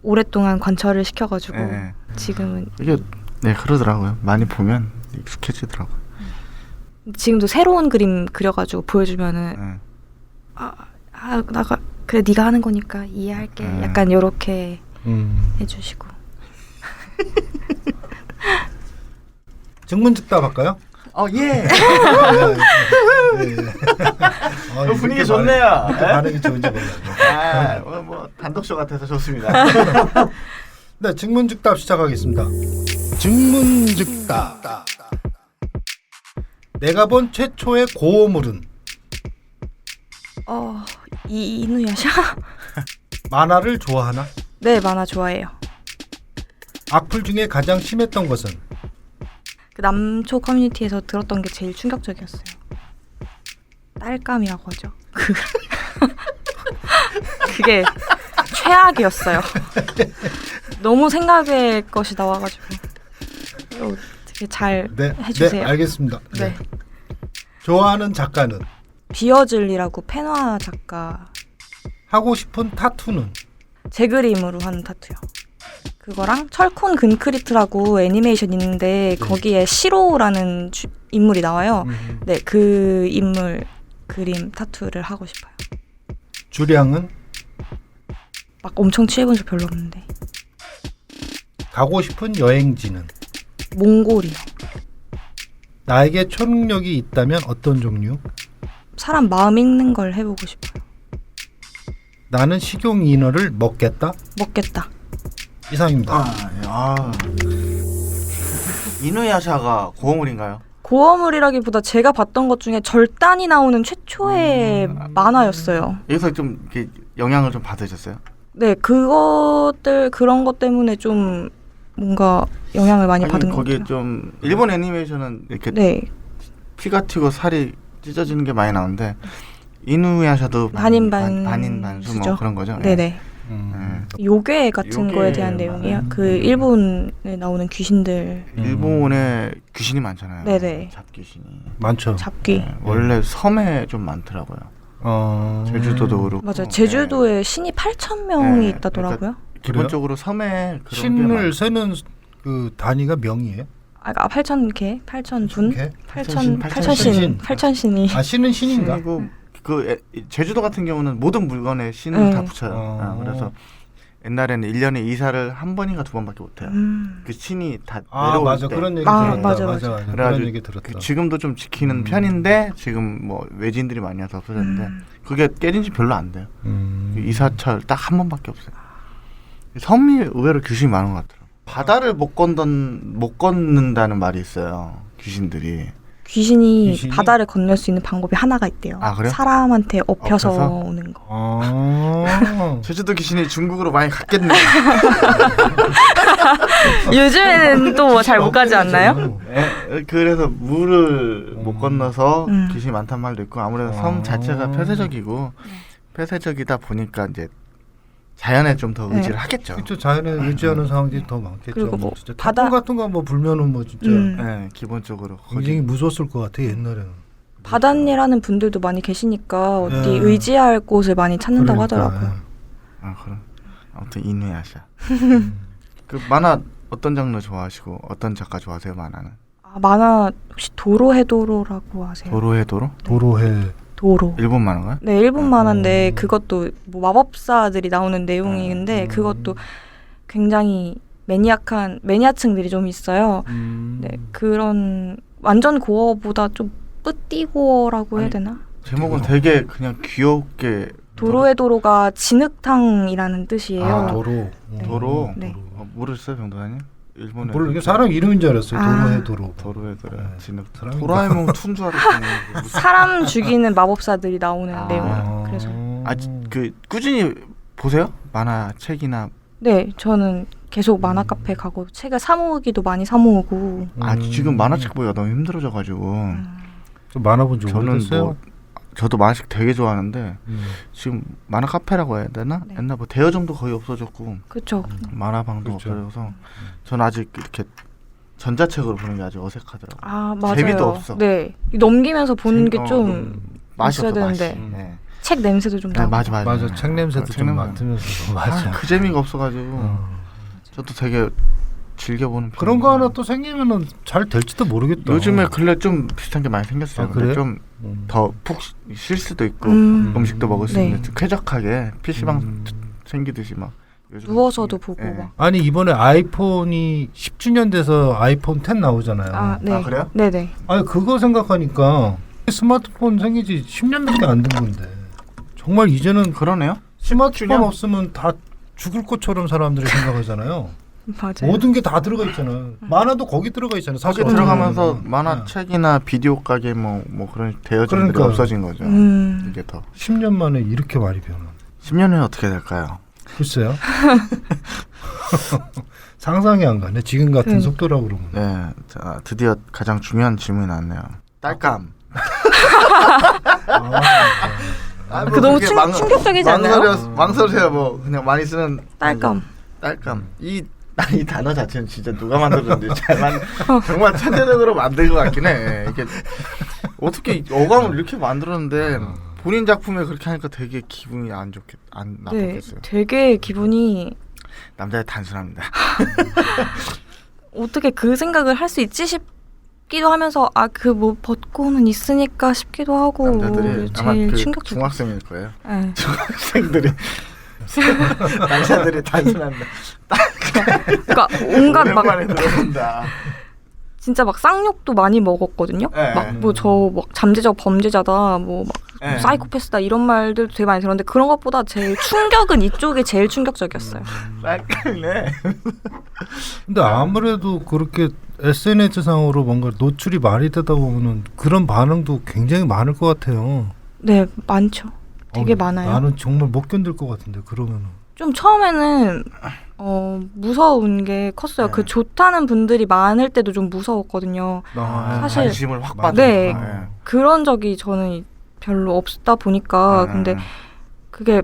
오랫동안 관찰을 시켜가지고 네. 지금은 이게 네 그러더라고요. 많이 보면 익숙해지더라고요. 지금도 새로운 그림 그려가지고 보여주면은 네. 나가 그래 네가 하는 거니까 이해할게. 약간 요렇게 해주시고. 증문즉답 할까요? 예. 아, 분위기 좋네요. 이렇게 반응이 좋은지 몰라요. 뭐 단독쇼 같아서 좋습니다. 네, 증문즉답 시작하겠습니다. 증문즉답. 내가 본 최초의 고어물은 이누야샤? 만화를 좋아하나? 네, 만화 좋아해요. 악플 중에 가장 심했던 것은 그 남초 커뮤니티에서 들었던 게 제일 충격적이었어요. 딸감이라고 하죠. 그게 최악이었어요. 너무 생각의 것이 나와가지고 되게 잘 해주세요. 네, 알겠습니다. 네. 좋아하는 작가는? 비어즐리라고 펜화 작가. 하고 싶은 타투는? 제 그림으로 하는 타투요. 그거랑 철콘 근크리트라고 애니메이션 있는데 거기에 시로라는 인물이 나와요. 네, 그 인물 그림 타투를 하고 싶어요. 주량은? 막 엄청 취해본 적 별로 없는데. 가고 싶은 여행지는? 몽골이요. 나에게 초능력이 있다면 어떤 종류? 사람 마음 읽는 걸 해보고 싶어요. 나는 식용인어를 먹겠다? 먹겠다. 이상입니다. 이누야샤가 고어물인가요? 고어물이라기보다 제가 봤던 것 중에 절단이 나오는 최초의 만화였어요. 여기서 좀 이렇게 영향을 좀 받으셨어요? 네, 그런 것 때문에 좀 뭔가 영향을 많이 받은 것 거기에 같아요. 좀 일본 애니메이션은 이렇게 네, 피가 튀고 살이 찢어지는 게 많이 나오는데 이누야샤도 반인반수 뭐 그런 거죠? 네네. 요괴 같은 거에 대한 내용이에요. 그 일본에 나오는 귀신들. 일본에 귀신이 많잖아요. 네네. 잡귀신이 많죠. 잡귀. 원래 섬에 좀 많더라고요. 제주도도 그렇고. 맞아요. 제주도에 신이 8,000명이 네, 있다더라고요. 기본적으로 섬에 그런 신을 세는 그 단위가 명이에요? 8,000개? 8,000분? 개? 8,000신. 8,000신이. 아 신은 신인가? 신이고 제주도 같은 경우는 모든 물건에 신을 다 붙여요. 어. 그래서 옛날에는 1년에 이사를 한 번인가 두 번밖에 못 해요. 그 신이 다 아 내려올 맞아 때. 그런 얘기 아, 들었다. 맞아. 그런 그래가지고 얘기 들었다. 지금도 좀 지키는 편인데 지금 뭐 외지인들이 많이 와서 없어졌는데 그게 깨진 지 별로 안 돼요. 이사철 딱 한 번밖에 없어요. 섬이 의외로 귀신이 많은 것 같더라고요. 바다를 못 걷는다는 말이 있어요. 귀신들이. 귀신이 바다를 건널 수 있는 방법이 하나가 있대요. 아, 그래요? 사람한테 엎혀서 엎혀서? 오는 거. 아. 제주도 귀신이 중국으로 많이 갔겠네요. 요즘에는 또 잘 못 가지 않나요? 그래서 물을 못 건너서 음. 귀신이 많단 말도 있고 아무래도 섬 자체가 폐쇄적이고 폐쇄적이다 보니까 이제 자연에 좀 더 의지를 하겠죠. 그렇죠. 자연에 의지하는 상황들이 더 많겠죠. 그리고 뭐 진짜 바다- 태풍 같은 거 뭐 불면은 뭐 진짜 네, 기본적으로 굉장히 무서웠을 것 같아 옛날에는. 바닷일하는 분들도 많이 계시니까 어디 네. 의지할 곳을 많이 찾는다고 그러니까, 하더라고요. 그럼 아무튼 이누야샤. 그 만화 어떤 장르 좋아하시고 어떤 작가 좋아하세요? 만화는 아, 만화 혹시 도로헤도로라고 아세요? 도로의 도로? 도로해. 도로. 일본 만화인가요? 네, 일본 만화인데 그것도 뭐 마법사들이 나오는 내용인데 그것도 굉장히 매니아층들이 좀 있어요. 네, 그런 완전 고어보다 좀 뿌띠고어라고 해야 아니, 되나? 제목은 되게 그냥 귀엽게 도로헤도로가 진흙탕이라는 뜻이에요. 아 도로. 도로. 네. 모르셨어요, 병도사님? 일본에 몰라 이게 사람 이름인 줄 알았어요. 아. 도로해 도로. 도로의 도로. 네. 진흙. 사람인가? 도라에몽 툰 줄 알았더니 사람 죽이는 마법사들이 나오는 아. 내용. 그래서 그 꾸준히 보세요? 만화 책이나 네, 저는 계속 만화 카페 가고 책을 사 모으기도 많이 사 모으고. 지금 만화책 보기가 너무 힘들어져가지고 좀 만화 본지 저는 오래됐어요. 뭐 저도 만화책 되게 좋아하는데 지금 만화 카페라고 해야 되나? 네. 옛날 뭐 대여점도 거의 없어졌고 그렇죠. 만화방도 그렇죠. 없어져서 저는 아직 이렇게 전자책으로 보는 게 아직 어색하더라고요. 아, 맞아요. 재미도 없어. 네. 넘기면서 보는 게 좀 맛이 있어야 없어 맛이. 되는데. 네. 책 냄새도 좀 네, 나고. 맞아. 맞아 책 냄새도 책 좀 냄새. 맡으면서 맞아. 그 재미가 없어가지고 저도 되게 즐겨보는 그런 거 하나 또 생기면은 잘 될지도 모르겠다. 요즘에 근래 좀 비슷한 게 많이 생겼어요. 아, 그래요? 좀 더 푹 쉴 수도 있고 음. 식도 먹을 수 네. 있는 좀 쾌적하게 PC방 생기듯이 막 요즘 누워서도 보고 네. 막. 아니 이번에 아이폰이 10주년 돼서 아이폰 10 나오잖아요. 아, 네. 아, 그래요? 네네. 아니 그거 생각하니까 스마트폰 생긴 지 10년밖에 안 된 건데 정말 이제는 그러네요. 스마트폰 10주년? 없으면 다 죽을 것처럼 사람들이 생각하잖아요. 맞아요. 모든 게 다 들어가 있잖아. 만화도 거기 들어가 있잖아. 거기 사실 들어가면서 어쩌면. 만화책이나 비디오 가게 뭐 그런 대여점들이 그러니까요. 없어진 거죠. 이게 더 10년 만에 이렇게 많이 변한. 10년 후에 어떻게 될까요? 글쎄요. 상상이 안 가네. 지금 같은 속도라고 그러면. 네, 자, 드디어 가장 중요한 질문이 나왔네요. 딸감. 뭐 그 너무 그게 충격적이지 않나요? 망설여요. 뭐 그냥 많이 쓰는 딸감. 딸감. 이 단어 자체는 진짜 누가 만들었는지 정말 천재적으로 만든 것 같긴 해. 이게 어떻게 어감을 이렇게 만들었는데 본인 작품에 그렇게 하니까 되게 기분이 안 네, 나쁘겠어요. 되게 기분이 남자의 단순합니다. 어떻게 그 생각을 할 수 있지 싶기도 하면서 그 뭐 벚꽃은 있으니까 싶기도 하고 남자들이 아마 제일 그 충격적. 중학생일 거예요. 네. 중학생들이 남자들이 단순합니다. 그러니까 온갖 막 오랜만에 들어본다. 진짜 막 쌍욕도 많이 먹었거든요. 네. 막 뭐 저 막 잠재적 범죄자다, 뭐 막 네. 사이코패스다 이런 말들도 되게 많이 들었는데 그런 것보다 제일 충격은 이쪽이 제일 충격적이었어요. 쌀칼네. 근데 아무래도 그렇게 SNS 상으로 뭔가 노출이 많이 되다 보면은 그런 반응도 굉장히 많을 것 같아요. 네, 많죠. 되게 많아요. 나는 정말 못 견딜 것 같은데 그러면은. 좀 처음에는 무서운 게 컸어요. 네. 그 좋다는 분들이 많을 때도 좀 무서웠거든요. 사실- 관심을 확 받으니까. 네. 그런 적이 저는 별로 없다 보니까 근데 그게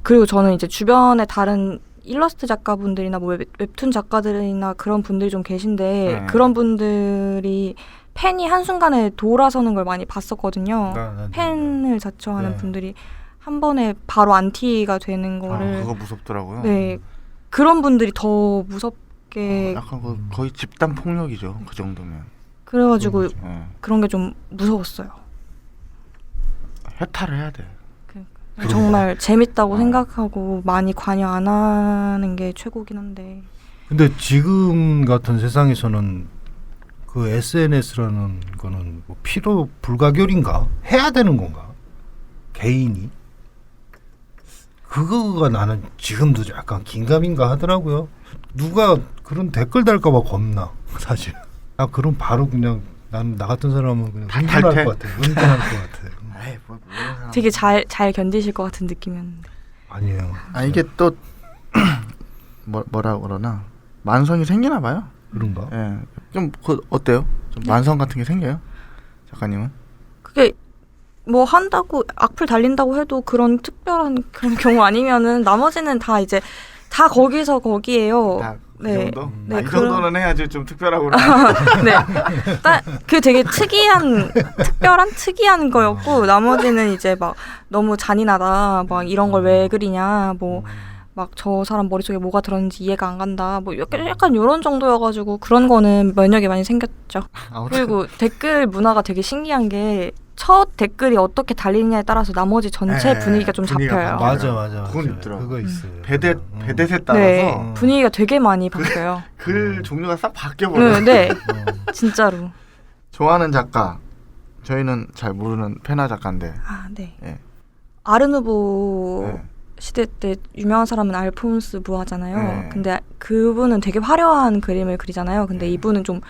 그리고 저는 이제 주변에 다른 일러스트 작가분들이나 뭐 웹툰 작가들이나 그런 분들이 좀 계신데 그런 분들이 팬이 한순간에 돌아서는 걸 많이 봤었거든요. 팬을 자처하는 네. 분들이 한 번에 바로 안티가 되는 거를 그거 무섭더라고요. 네, 그런 분들이 더 무섭게 약간 거의 집단 폭력이죠. 그 정도면. 그래가지고 네. 그런 게 좀 무서웠어요. 해탈을 해야 돼. 정말 재밌다고 생각하고 많이 관여 안 하는 게 최고긴 한데. 근데 지금 같은 세상에서는 그 SNS라는 거는 뭐 필요 불가결인가? 해야 되는 건가? 개인이? 그거가 나는 지금도 약간 긴가민가 하더라고요. 누가 그런 댓글 달까봐 겁나 사실. 아 그럼 바로 그냥 난 나 같은 사람은 그냥 은둔할 것 같아. 은둔할 것 같아. 에이, 뭐 되게 잘 견디실 것 같은 느낌이었는데. 아니에요. 아 이게 또 뭐라 그러나 만성이 생기나 봐요. 그런가? 예, 좀 어때요? 좀 만성 같은 게 생겨요? 작가님은? 그게 뭐 한다고 악플 달린다고 해도 그런 특별한 그런 경우 아니면은 나머지는 다 이제 다 거기서 거기에요. 다 그 네. 정도? 네, 이 정도는 해야지 좀 특별하고. 네. 그 되게 특이한 거였고 나머지는 이제 막 너무 잔인하다. 막 이런 걸 왜 그리냐. 뭐 막 저 사람 머릿속에 뭐가 들었는지 이해가 안 간다. 뭐 약간 이런 정도여가지고 그런 거는 면역이 많이 생겼죠. 그리고 댓글 문화가 되게 신기한 게 첫 댓글이 어떻게 달리느냐에 따라서 나머지 전체 분위기가 좀 잡혀요. 맞아. 그건 있더라고. 그거 있어요. 배댓에 따라서 네, 분위기가 되게 많이 바뀌어요. 글 종류가 싹 바뀌어 버려. 네, 진짜로. 좋아하는 작가 저희는 잘 모르는 페나 작가인데. 아, 네. 예. 아르누보 네. 시대 때 유명한 사람은 알폰스 부하잖아요. 네. 근데 그분은 되게 화려한 그림을 그리잖아요. 근데 이분은 좀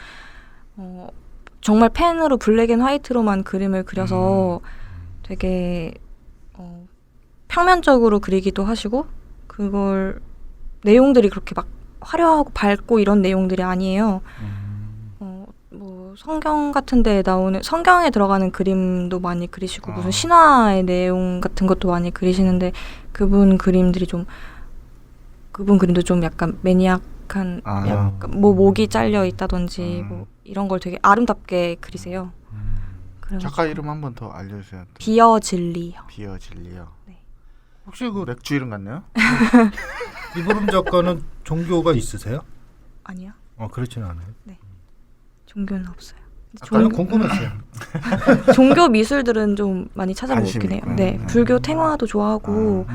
정말 펜으로 블랙 앤 화이트로만 그림을 그려서 되게 평면적으로 그리기도 하시고 그걸 내용들이 그렇게 막 화려하고 밝고 이런 내용들이 아니에요. 뭐 성경 같은 데에 나오는 성경에 들어가는 그림도 많이 그리시고 무슨 신화의 내용 같은 것도 많이 그리시는데 그분 그림도 좀 약간 매니악한 약간 뭐 목이 잘려 있다든지 뭐 이런 걸 되게 아름답게 그리세요. 작가 이름 한 번 더 알려주세요. 비어질리요. 비어질리요. 네. 혹시 그 맥주 이름 같네요? 이보름 작가는 종교가 있으세요? 아니요. 그렇지는 않아요. 종교는 없어요. 저는 궁금했어요. 종교 미술들은 좀 많이 찾아보긴 관심이 해요. 있구나. 네, 불교 탱화도 좋아하고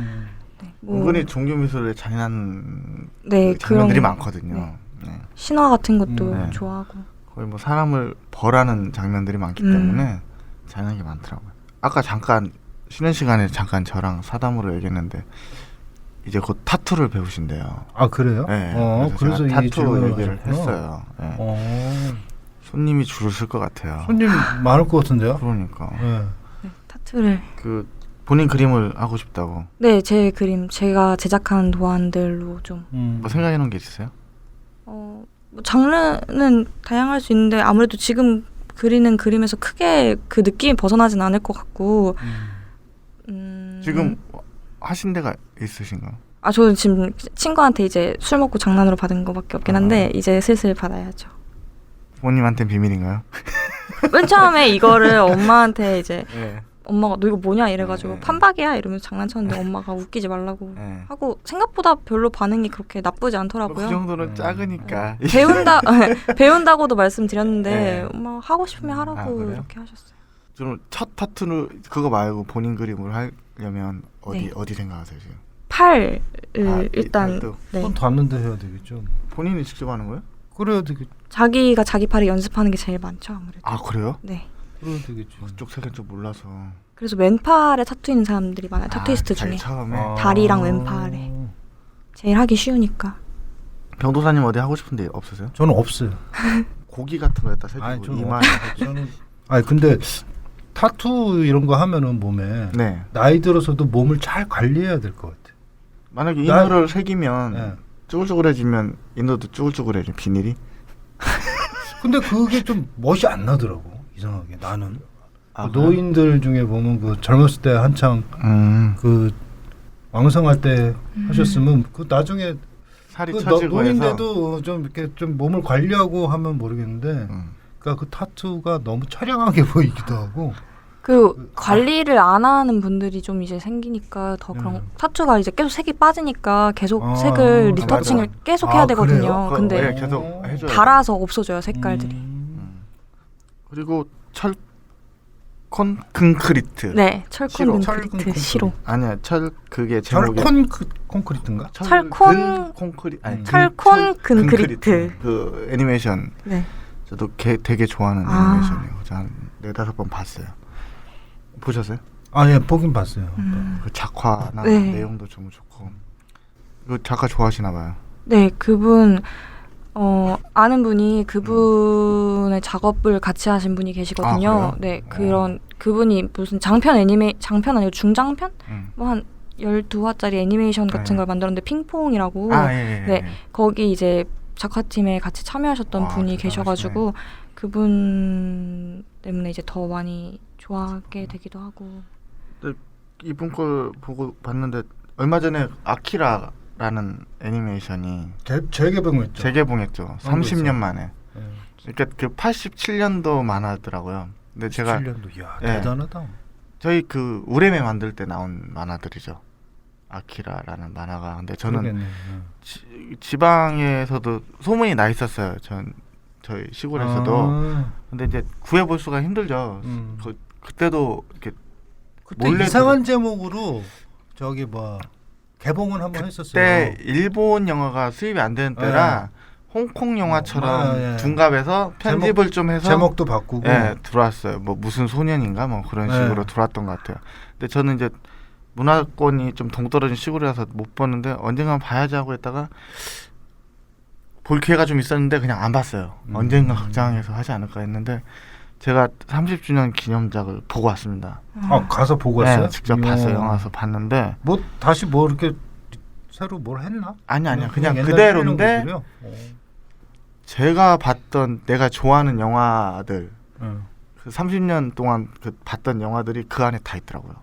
네, 뭐 은근히 종교 미술에 잔인한 네, 그 장면들이 그런 많거든요. 네. 네. 신화 같은 것도 네. 좋아하고. 거의 뭐 사람을 벌하는 장면들이 많기 때문에 잔인한 게 많더라고요. 아까 잠깐 쉬는 시간에 잠깐 저랑 사담으로 얘기했는데 이제 곧 타투를 배우신대요. 아 그래요? 네. 그래서 제가 이 타투 질문을 얘기를 하셨구나. 했어요. 네. 손님이 줄을 쓸 것 같아요. 손님 많을 것 같은데요? 그러니까 네. 네, 타투를. 그 본인 그림을 하고 싶다고. 네, 제 그림 제가 제작한 도안들로 좀. 뭐 생각해 놓은 게 있으세요? 뭐 장르는 다양할 수 있는데 아무래도 지금 그리는 그림에서 크게 그 느낌이 벗어나진 않을 것 같고. 지금 하신 데가 있으신가요? 아, 저는 지금 친구한테 이제 술 먹고 장난으로 받은 거밖에 없긴 한데 이제 슬슬 받아야죠. 부모님한테는 비밀인가요? 맨 처음에 이거를 엄마한테 이제 네. 엄마가 너 이거 뭐냐 이래가지고 네. 판박이야 이러면서 장난쳤는데 엄마가 웃기지 말라고 네. 하고 생각보다 별로 반응이 그렇게 나쁘지 그 않더라고요. 정도는 작으니까. 배운다고도 말씀드렸는데 네. 엄마 하고 싶으면 하라고 그래요? 이렇게 하셨어요. 좀 첫 타투를 그거 말고 본인 그림을 하려면 네. 어디 생각하세요 지금? 팔을 아, 일단 팔도. 네. 손 닿는데 해야 되겠죠. 본인이 직접 하는 거예요? 그래야 되겠. 자기가 자기 팔을 연습하는 게 제일 많죠 아무래도. 아 그래요? 네. 그래야 되겠죠. 그쪽 세계는 좀 몰라서. 그래서 왼팔에 타투 있는 사람들이 많아요. 타투이스트 자기 중에 처음에 다리랑 왼팔에 제일 하기 쉬우니까. 병도사님 어디 하고 싶은데 없으세요? 저는 없어요. 고기 같은 거에다 아니, 새기고 저는 이마에. 저는 근데 타투 이런 거 하면은 몸에 네. 나이 들어서도 몸을 잘 관리해야 될 것 같아. 만약에 인어를 새기면 네. 쭈글쭈글해지면 인어도 쭈글쭈글해져 비닐이. 근데 그게 좀 멋이 안 나더라고 이상하게 나는. 아, 그 노인들 중에 보면 그 젊었을 때 한창 그 왕성할 때 하셨으면 그 나중에 살이 그 처지고 해서. 노인데도 좀 이렇게 좀 몸을 관리하고 하면 모르겠는데 그러니까 그 타투가 너무 처량하게 보이기도 하고. 그 관리를 안 하는 분들이 좀 이제 생기니까 더 그런 타투가 이제 계속 색이 빠지니까 계속 색을 리터칭을 맞아. 계속 해야 되거든요. 그거 근데 왜 계속 해줘야 달아서 없어져요 색깔들이. 그리고 철콘 콘크리트. 네, 철콘 시로. 콘크리트 철콘 시로. 아니야, 그게 제목이 콘크리트인가? 철콘 콘크리 아니 철콘 콘크리트. 그 애니메이션 네. 저도 되게 좋아하는 아. 애니메이션이에요. 한 4-5번 봤어요. 보셨어요? 아, 예, 보긴 봤어요. 그 작화나 네. 내용도 좀 좋고. 그 작가 좋아하시나 봐요. 네, 그분 아는 분이 그분의 작업을 같이 하신 분이 계시거든요. 아, 그래요? 네, 그분이 무슨 장편 아니고 중장편? 음. 뭐 한 12화짜리 애니메이션 같은 네. 걸 만들었는데 핑퐁이라고 아, 예, 예. 네. 예. 거기 이제 작화팀에 같이 참여하셨던 와, 분이 대단하시네. 계셔가지고 그분 때문에 이제 더 많이 좋아하게 되기도 하고. 이분 걸 보고 봤는데 얼마 전에 아키라라는 애니메이션이 재개봉했죠. 재개봉했죠. 30년 있어요. 만에. 예. 그러니까 그 87년도 만화더라고요. 근데 제가 7년도 야, 예. 대단하다. 저희 그 우레메 만들 때 나온 만화들이죠. 아키라라는 만화가. 근데 저는 그러겠네. 예. 지방에서도 소문이 나 있었어요. 저희 시골에서도. 아, 근데 이제 구해볼 수가 힘들죠. 그때도 이렇게 그때 몰래 이상한 제목으로 저기 뭐 개봉을 한번 했었어요. 그때 일본 영화가 수입이 안 되는 때라 홍콩 영화처럼 예. 둔갑해서 편집을 좀 해서 제목도 바꾸고. 예, 들어왔어요. 뭐 무슨 소년인가 뭐 그런 식으로 예. 들어왔던 것 같아요. 근데 저는 이제 문화권이 좀 동떨어진 시골이라서 못 봤는데 언젠가 봐야지 하고 했다가 볼 기회가 좀 있었는데 그냥 안 봤어요. 언젠가 극장에서 하지 않을까 했는데 제가 30주년 기념작을 보고 왔습니다. 아, 가서 보고 왔어요? 네, 직접 봤어요. 영화에서 봤는데 뭐 다시 뭐 이렇게 새로 뭘 했나? 아니야 그냥 옛날 그대로인데 필름들이요? 제가 봤던 내가 좋아하는 영화들 어. 그 30년 동안 그 봤던 영화들이 그 안에 다 있더라고요.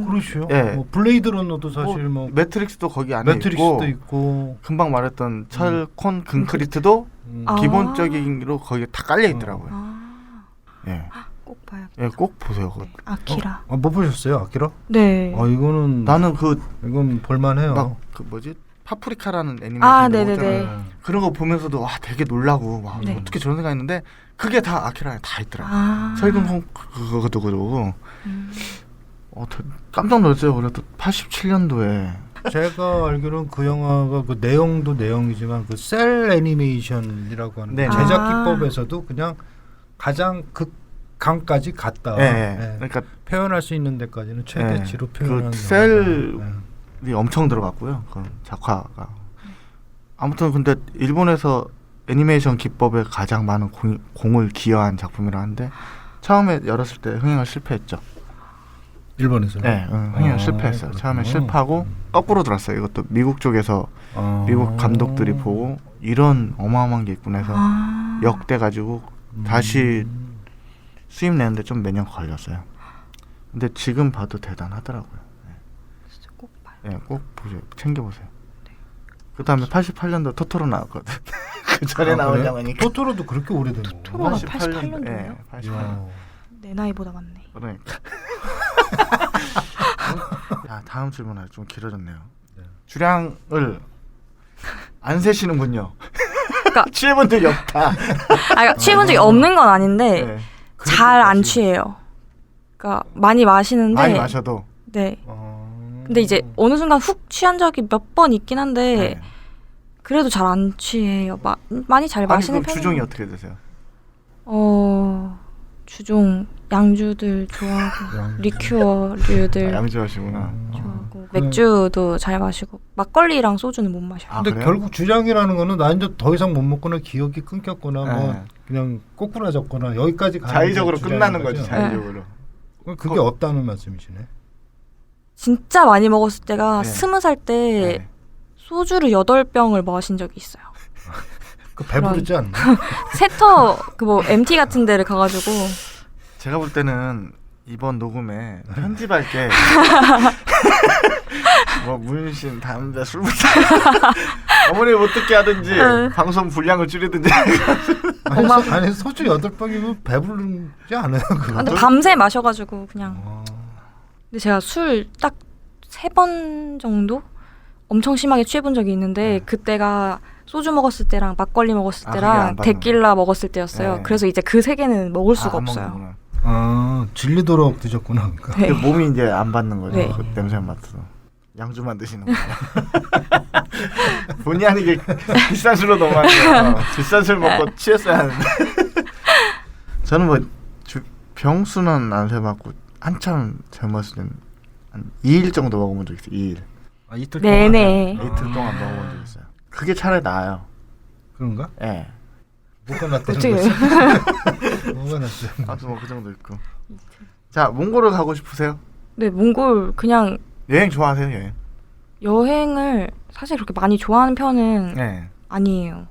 그렇죠. 예. 뭐 블레이드 러너도 사실 뭐 매트릭스도 거기 안에 매트릭스도 있고 있고. 금방 말했던 철콘 콘크리트도 아. 기본적으로 거기에 다 깔려 있더라고요. 예, 꼭 봐야겠다. 예, 꼭 보세요. 그거. 아키라. 뭐 보셨어요, 아키라? 네. 이거는 나는 이건 볼만해요. 막 그 뭐지 파프리카라는 애니메이션 아, 네네네. 그런 거 보면서도 와 되게 놀라고 와 네. 어떻게 저런 생각했는데 그게 다 아키라에 다 있더라고. 아. 철근 그것도 그러고 깜짝 놀랐어요. 그래도 87년도에 제가 알기로는 그 영화가 그 내용도 내용이지만 그 셀 애니메이션이라고 하는 네. 제작 아. 기법에서도 그냥 가장 극강까지 갔다. 예, 예. 그러니까 표현할 수 있는 데까지는 최대치로 그 표현하는 셀 영화가. 이 엄청 들어갔고요. 그 작화가. 아무튼 근데 일본에서 애니메이션 기법에 가장 많은 공을 기여한 작품이라 하는데 처음에 열었을 때 흥행을 실패했죠. 일본에서. 네, 흥행을 실패했어요. 그렇구나. 처음에 실패하고 거꾸로 들었어요. 이것도 미국 쪽에서 미국 감독들이 보고 이런 어마어마한 게 있구나 해서 역대 가지고 다시 수입 내는데 좀 몇 년 걸렸어요. 근데 지금 봐도 대단하더라고요. 진짜 꼭 봐요. 예, 꼭 보세요. 챙겨보세요. 그 다음에 88년도 토토로 나왔거든. 그 전에 나온 그래요? 영화니까. 토토로도 그렇게 오래된 거. 토토로가 88년도예요? 예, 88년. 내 나이보다 많네. 그러니까. 자, 다음 질문 좀 길어졌네요. 주량을 안 세시는군요. 그러니까 취해본 적이 없다. 그러니까 취해본 적이 없는 건 아닌데 네. 잘 안 취해요. 그러니까 많이 마시는데 많이 마셔도. 네. 근데 이제 어느 순간 훅 취한 적이 몇 번 있긴 한데 네. 그래도 잘 안 취해요. 많이 잘 마시는 그럼 편이에요. 주종이 어떻게 되세요? 주종 양주들 좋아하고 리큐어류들 양주 하시구나. 좋아하고 맥주도 잘 마시고 막걸리랑 소주는 못 마셔요. 아, 근데 그래요? 결국 주량이라는 거는 나 이제 더 이상 못 먹거나 기억이 끊겼거나 뭐 네. 그냥 꼬꾸라졌거나 여기까지 가는 자의적으로 게 주량인 끝나는 거지. 거죠? 자의적으로. 그게 없다는 말씀이시네. 진짜 많이 먹었을 때가 네. 20살 때 네. 소주를 8병을 마신 적이 있어요. 그 배부르지 않나? 세터 그 뭐 MT 같은 데를 가가지고 제가 볼 때는 이번 녹음에 편집할 게 뭐 문신, 담배, 술 부터 어머니 못 듣게 하든지 방송 분량을 줄이든지. 아니 소주 8병이면 배부르지 않아요 그거? 근데 밤새 마셔가지고 그냥. 근데 제가 술 딱 3번 정도 엄청 심하게 취해본 적이 있는데 그때가 소주 먹었을 때랑 막걸리 먹었을 그게 안 때랑 받는 데킬라 먹었을 때였어요. 네. 그래서 이제 그 3개는 먹을 수가 안 없어요. 먹는구나. 질리도록 드셨구나. 그러니까. 네. 몸이 이제 안 받는 거죠. 네. 그 냄새 맡아서. 양주만 드시는 거예요. 본의 아니게 비싼 술로 넘어가요. 비싼 술 먹고 취했어야 하는데. 저는 뭐 병수는 안 세봤고 한참 젊었을 때는 한 2일 정도 먹어본 적 있어요. 2일. 이틀 네네. 이틀 동안 먹어본 적 있어요. 그게 차라리 나아요. 그런가? 예. 네. 뭐가 낫다는 어떻게 거지? 뭐가 낫죠? 아무튼 뭐 그 정도 있고. 자, 몽골을 가고 싶으세요? 네, 몽골 그냥 여행 좋아하세요, 여행? 여행을 사실 그렇게 많이 좋아하는 편은 네. 아니에요.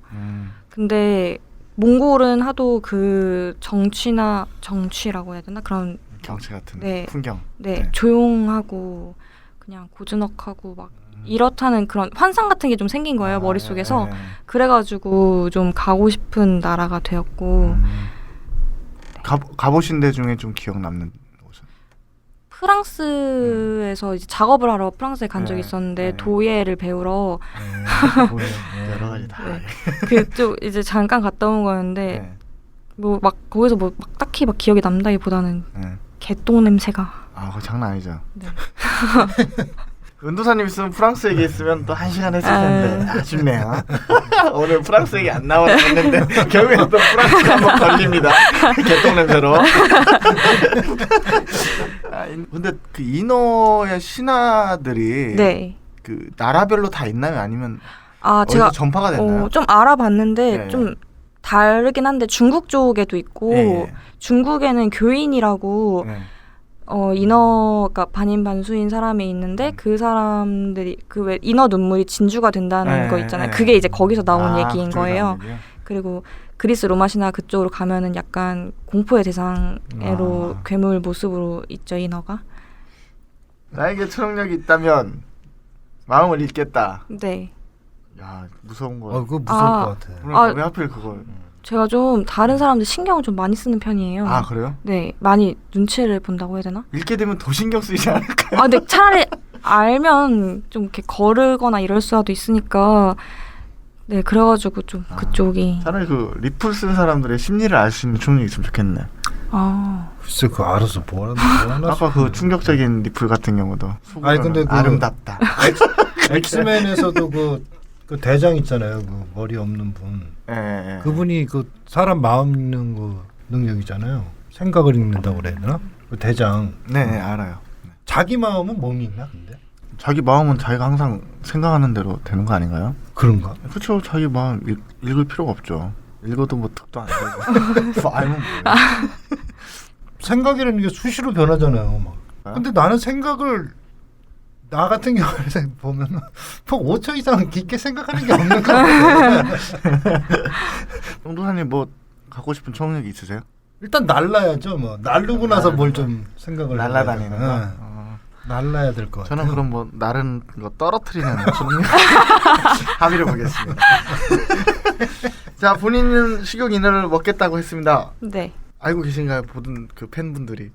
근데 몽골은 하도 그 정취라고 해야 되나? 그런 경치 같은 네. 풍경. 네, 조용하고 그냥 고즈넉하고 막 이렇다는 그런 환상 같은 게 좀 생긴 거예요, 머릿속에서. 그래가지고 좀 가고 싶은 나라가 되었고 가보신 데 중에 좀 기억 남는 곳은? 프랑스에서 이제 작업을 하러 프랑스에 간 적이 네, 있었는데 네. 도예를 배우러 여러 가지 다. 네. 그쪽 이제 잠깐 갔다 온 거였는데 네. 뭐 막 거기서 뭐 막 딱히 막 기억이 남다기보다는 네. 개똥 냄새가. 아, 그거 장난 아니죠. 네. 은도사님 있으면 프랑스 얘기 했으면 또 1시간 했을 텐데 아쉽네요. 오늘 프랑스 얘기 안 나오라 했는데 결국엔 또 프랑스 한번 걸립니다. 개똥 냄새로. 근데 그 인어의 신화들이 네. 그 나라별로 다 있나요? 아니면 아 어디서 제가 전파가 됐나요? 좀 알아봤는데 네. 좀 다르긴 한데 중국 쪽에도 있고 예. 중국에는 교인이라고 네. 인어가 반인반수인 사람이 있는데 그 사람들이 그 왜 인어 눈물이 진주가 된다는 네, 거 있잖아요. 네. 그게 이제 거기서 나온 얘기인 그쪽에 거예요. 나온 얘기요? 그리고 그리스 로마 신화 그쪽으로 가면은 약간 공포의 대상으로 괴물 모습으로 있죠, 인어가. 나에게 초능력이 있다면 마음을 읽겠다. 네. 야, 무서운 거. 그거 무서울 아. 것 같아. 그러니까 아. 왜 하필 그걸? 제가 좀 다른 사람들 신경을 좀 많이 쓰는 편이에요. 아, 그래요? 네, 많이 눈치를 본다고 해야 되나? 읽게 되면 더 신경 쓰이지 않을까요? 아, 근데 차라리 알면 좀 이렇게 거르거나 이럴 수도 있으니까 네, 그래가지고 좀 그쪽이 차라리 그 리플 쓴 사람들의 심리를 알 수 있는 초능력이 있으면 좋겠네. 글쎄 그 알아서 뭐하나 아까 그 충격적인 리플 같은 경우도 아니, 근데 그- 아름답다. 엑스맨에서도 그 대장 있잖아요. 그 머리 없는 분. 예. 그분이 그 사람 마음 읽는 그 능력이잖아요. 생각을 읽는다고 그래야 되나? 그 대장. 네, 알아요. 자기 마음은 몸이 있나 근데? 자기 마음은 자기가 항상 생각하는 대로 되는 거 아닌가요? 그런가? 그렇죠. 자기 마음 읽을 필요가 없죠. 읽어도 뭐 득도 안 되고. 뭐 알면 뭐예요? 생각이라는 게 수시로 변하잖아요. 막. 어? 근데 나는 생각을 나 같은 경우에 보면 뭐 5초 이상 깊게 생각하는 게 없는 거 같아요. 홍도사님 뭐 갖고 싶은 초능력이 있으세요? 일단 날라야죠. 뭐 날르고 나서 뭘 좀 생각을 날라다니는 거? 해봐요. 날라야 될 것 같아요. 저는 그럼 뭐 나른 거 떨어뜨리는 초능력 합의를 보겠습니다. 자, 본인은 식욕 인어를 먹겠다고 했습니다. 네. 알고 계신가요? 모든 그 팬분들이.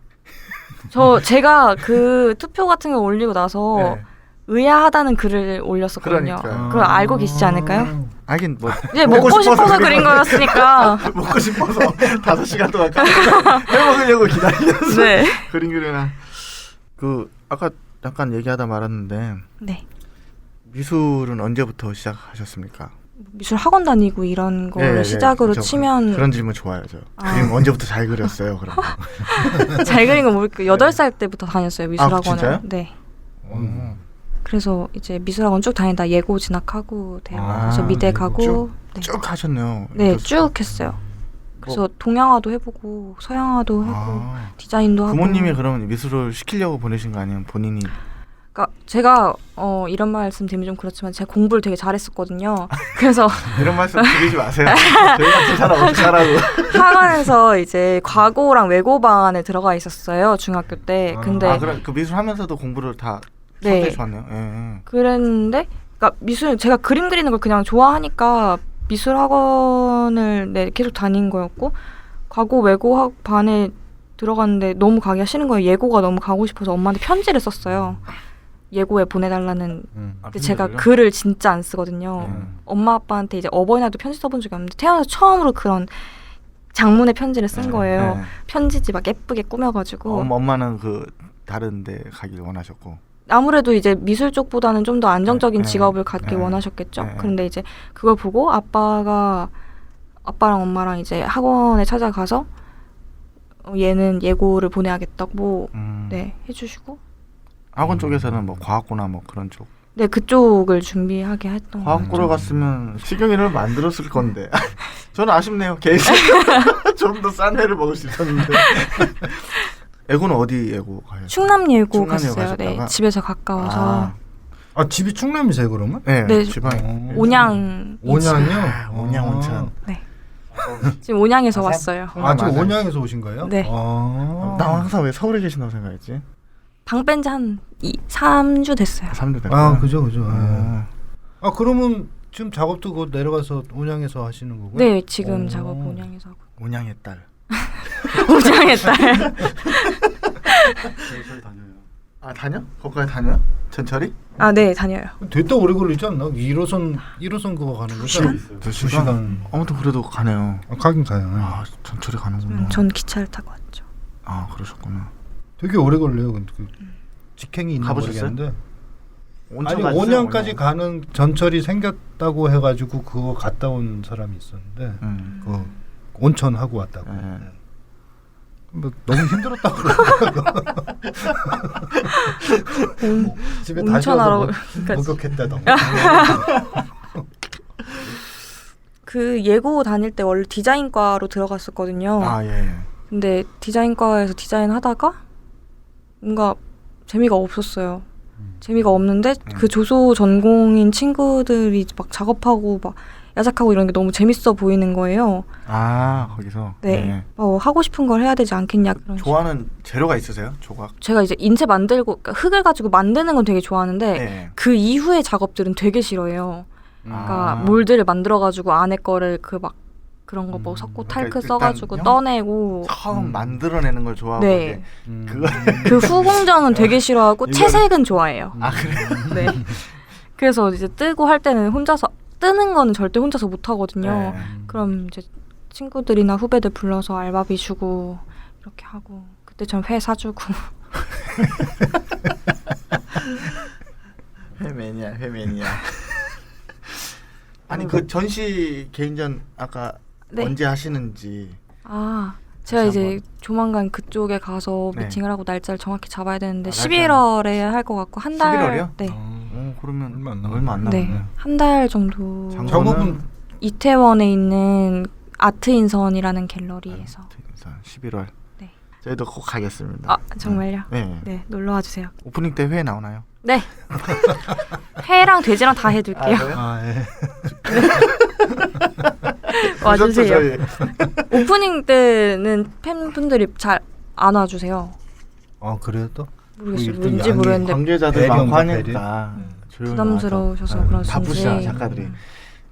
제가 그 투표 같은 거 올리고 나서 네. 의아하다는 글을 올렸었거든요. 그러니까요. 그걸 알고 계시지 않을까요? 하긴 뭐 이제 먹고 싶어서 그린 거였으니까. 먹고 싶어서 5시간 동안 해먹으려고 기다리면서 네. 그림 그리나. 그 아까 잠깐 얘기하다 말았는데 네. 미술은 언제부터 시작하셨습니까? 미술 학원 다니고 이런 거를 시작으로 저 치면 그런 질문 좋아요. 저 그림 언제부터 잘 그렸어요? 그럼. 잘 그린 거 모르겠고 8살 때부터 다녔어요, 미술 학원을. 진짜요? 네. 그래서 이제 미술 학원 쭉 다니다 예고 진학하고 그래서 미대 예고 가고 네. 쭉 하셨네요. 네, 그래서 쭉 했어요. 그래서 동양화도 해보고 서양화도 하고 디자인도 하고. 부모님이 그러면 미술을 시키려고 보내신 거 아니면 본인이? 그러니까 제가 이런 말씀 드리면 좀 그렇지만 제가 공부를 되게 잘했었거든요. 그래서 이런 말씀 드리지 마세요. 저희 같은 사람 어떻게 하라고. 학원에서 이제 과고랑 외고반에 들어가 있었어요, 중학교 때. 근데 그럼 그 미술 하면서도 공부를 다 네. 성적이 좋았네요. 예. 그랬는데 그러니까 미술 제가 그림 그리는 걸 그냥 좋아하니까 미술 학원을 계속 다닌 거였고 과고 외고 반에 들어갔는데 너무 가기가 싫은 거예요. 예고가 너무 가고 싶어서 엄마한테 편지를 썼어요. 예고에 보내달라는. 근데 제가 글을 진짜 안 쓰거든요. 엄마 아빠한테 이제 어버이날도 편지 써본 적이 없는데 태어나서 처음으로 그런 장문의 편지를 쓴 네, 거예요. 네. 편지지 막 예쁘게 꾸며가지고 엄마는 그 다른 데 가길 원하셨고. 아무래도 이제 미술 쪽보다는 좀 더 안정적인 네, 직업을 갖길 네, 원하셨겠죠. 네. 그런데 이제 그걸 보고 아빠랑 엄마랑 이제 학원에 찾아가서 얘는 예고를 보내야겠다고 네 해주시고 학원 쪽에서는 뭐 과학고나 뭐 그런 쪽. 네 그쪽을 준비하게 했던 과학고로 거죠. 갔으면 식용유를 만들었을 건데. 저는 아쉽네요. 개인적으로 좀 더 싼 회를 먹을 수 있었는데. 예고는 어디 예고 가요? 충남 예고 충남 예고 갔어요. 가셨다가? 네 집에서 가까워서 아 집이 충남이세요 그러면? 네, 네. 지방. 온양 온양이요? 온양 온천. 네 지금 온양에서 왔어요. 아 지금 맞아요. 온양에서 오신 거예요? 네. 나 항상 왜 서울에 계신다고 생각했지? 방 뺀 지 한 3주 됐어요. 3주 됐고. 아 그죠 그죠. 아. 아 그러면 지금 작업도 곧 내려가서 온양에서 하시는 거고요? 네 지금 오. 작업 온양에서 하고 온양의 딸. 온양의 딸. 아 다녀? 거기까지 다녀? 전철이? 아 네 다녀요. 됐다 오래 걸리지 않나? 1호선 그거 가는 거죠? 2시간. 아무튼 그래도 가네요. 가긴 가요. 아 전철이 가는구나. 전 기차를 타고 왔죠. 아 그러셨구나. 되게 오래 걸려요. 근데 그 직행이 있는 가보셨어요? 모르겠는데. 온천 아니 가셨어요? 온양까지 가는 전철이 생겼다고 해가지고 그거 갔다 온 사람이 있었는데 그 온천 하고 왔다고. 네. 뭐 너무 힘들었다고 그러더라고요. 집에 다시 온천하러 와서 그러니까 목욕했다던가. 그 예고 다닐 때 원래 디자인과로 들어갔었거든요. 아 예. 근데 디자인과에서 디자인 하다가 뭔가 재미가 없었어요. 재미가 없는데 그 조소 전공인 친구들이 막 작업하고 막 야작하고 이런 게 너무 재밌어 보이는 거예요. 아 거기서. 네. 하고 싶은 걸 해야 되지 않겠냐 그런 식으로. 좋아하는 재료가 있으세요? 조각? 제가 이제 인체 만들고 그러니까 흙을 가지고 만드는 건 되게 좋아하는데 네. 그 이후의 작업들은 되게 싫어해요. 그러니까 아. 몰드를 만들어 가지고 안에 거를 그 막 그런 거 뭐 섞고 그러니까 탈크 일단 써가지고 형- 떠내고 처음 만들어내는 걸 좋아하고. 네. 그거. 그 후공정은 되게 싫어하고 이건- 채색은 좋아해요. 아 그래. 네. 그래서 이제 뜨고 할 때는 혼자서 뜨는 거는 절대 혼자서 못 하거든요. 네. 그럼 이제 친구들이나 후배들 불러서 알바비 주고 이렇게 하고 그때 전 회 사주고 회매니아 회매니아. 아니 그 전시 개인전 아까 네. 언제 하시는지. 제가 다시 이제 한번. 조만간 그쪽에 가서 네. 미팅을 하고 날짜를 정확히 잡아야 되는데 아, 날짜. 11월에 할 것 같고 한 달 11월이요? 네. 그러면 얼마 안 남았네. 얼마 안 남았네. 네. 한 달 정도 작업은 이태원에 있는 아트인선이라는 갤러리에서 11월. 네. 저희도 꼭 가겠습니다. 정말요? 네. 네, 놀러 와 주세요. 오프닝 때 회 나오나요? 네. 회랑 돼지랑 다 해둘게요. 아 예. 와주세요. 오프닝 때는 팬분들이 잘 안 와주세요. 그래요 또? 모르겠어요. 일단 왠지 양이 모르겠는데 관계자들 배경, 많고 하니까 배려. 조용히 부담스러우셔서 와서. 그러신지. 바쁘시잖아 작가들이.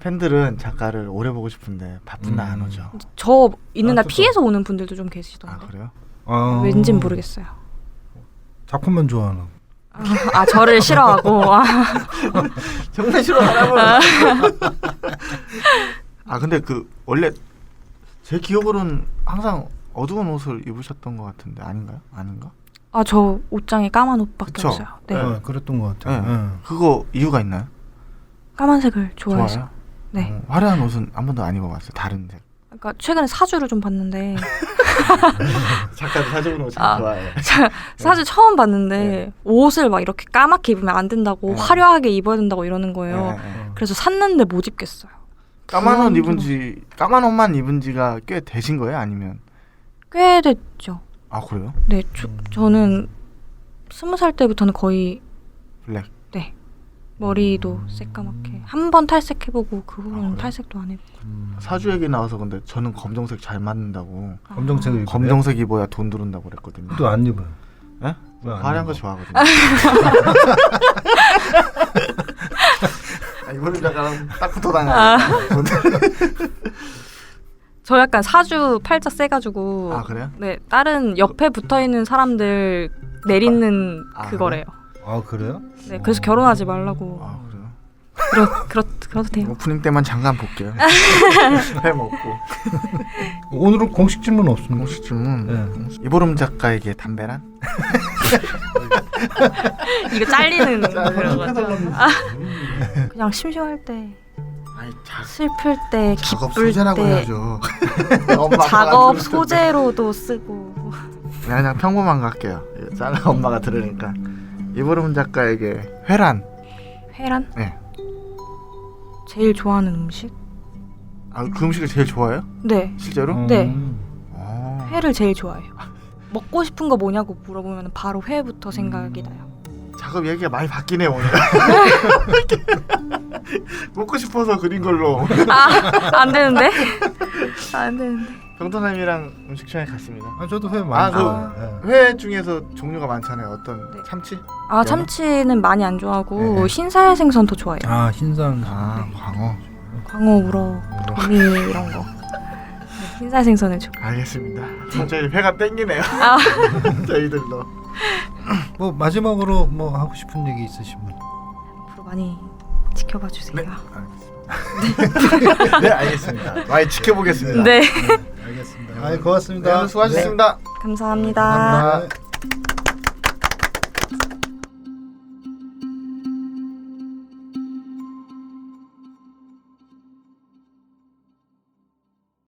팬들은 작가를 오래 보고 싶은데 바쁜데 안 오죠. 저 있는 날 또 피해서 오는 분들도 좀 아 계시던데. 그래요? 왠진 모르겠어요. 작품만 좋아하는. 저를 싫어하고. 정말 싫어하라고. 아 근데 그 원래 제 기억으로는 항상 어두운 옷을 입으셨던 것 같은데 아닌가요? 아닌가? 저 옷장에 까만 옷밖에 그쵸? 없어요. 네. 그랬던 것 같아요. 네. 예. 그거 이유가 있나요? 까만색을 좋아해서. 좋아요? 네. 화려한 옷은 한 번도 안 입어봤어요. 다른 색. 그러니까 최근에 사주를 좀 봤는데 작가들 사주는 옷을 아. 좋아해. 사주 처음 봤는데 네. 옷을 막 이렇게 까맣게 입으면 안 된다고 네. 화려하게 입어야 된다고 이러는 거예요. 네, 네. 그래서 샀는데 못 입겠어요. 까만 옷 그 입은 지 까만 옷만 입은 지가 꽤 되신 거예요? 아니면 꽤 됐죠. 아 그래요? 네, 저는 20살 때부터는 거의 블랙. 네 머리도 새까맣게 한 번 탈색해보고 그 후로는 그래요? 탈색도 안 해보고. 사주 얘기 나와서 근데 저는 검정색 잘 맞는다고. 검정색을 입어요? 검정색 입어야 돈 들은다고 그랬거든요. 또안 입어요. 예? 왜안 화려한 입어? 거 좋아하거든요. 이거는 약간 딱 붙어 다녀. 저 약간 사주 팔자 세가지고. 아 그래요? 네, 다른 옆에 붙어있는 사람들 내리는 아, 그거래요. 아 그래요? 네, 그래서 결혼하지 말라고. 아 그래요? 그러도 돼요. 오프닝 때만 잠깐 볼게요. 회 먹고. 오늘은 공식 질문 없습니다. 공식 질문. 네. 이보름 작가에게 담배란? 이거 잘리는 그런 거죠. 그냥 심심할 때, 아니 슬플 때, 작업 기쁠 소재라고 때, 해야죠. 엄마가 작업 안 들을 텐데. 소재로도 쓰고. 그냥 평범한 거 할게요. 짤라 엄마가 들으니까. 이보름 작가에게 회란. 회란? 네. 제일 좋아하는 음식? 그 음식을 제일 좋아해요? 네, 실제로? 네. 아. 회를 제일 좋아해요. 먹고 싶은 거 뭐냐고 물어보면 바로 회부터 생각이 나요. 작업 얘기가 많이 바뀌네 오늘. 먹고 싶어서 그린 걸로. 안 되는데? 안 되는데. 병도남이랑 음식점에 갔습니다. 저도 회 많이 그 좋아해요. 네. 회 중에서 종류가 많잖아요. 어떤 네. 참치? 참치는 많이 안 좋아하고 네. 흰살 생선 더 좋아해요. 흰산. 광어. 광어, 우럭, 도미 이런 거. 네, 흰살 생선을 좋아. 알겠습니다. 저희 회가 땡기네요. 저희들도. 뭐 마지막으로 뭐 하고 싶은 얘기 있으신 분? 앞으로 많이 지켜봐 주세요. 네, 알겠습니다. 많이 지켜보겠습니다. 네. 알겠습니다. 고맙습니다. 네, 수고하셨습니다. 감사합니다. 감사합니다.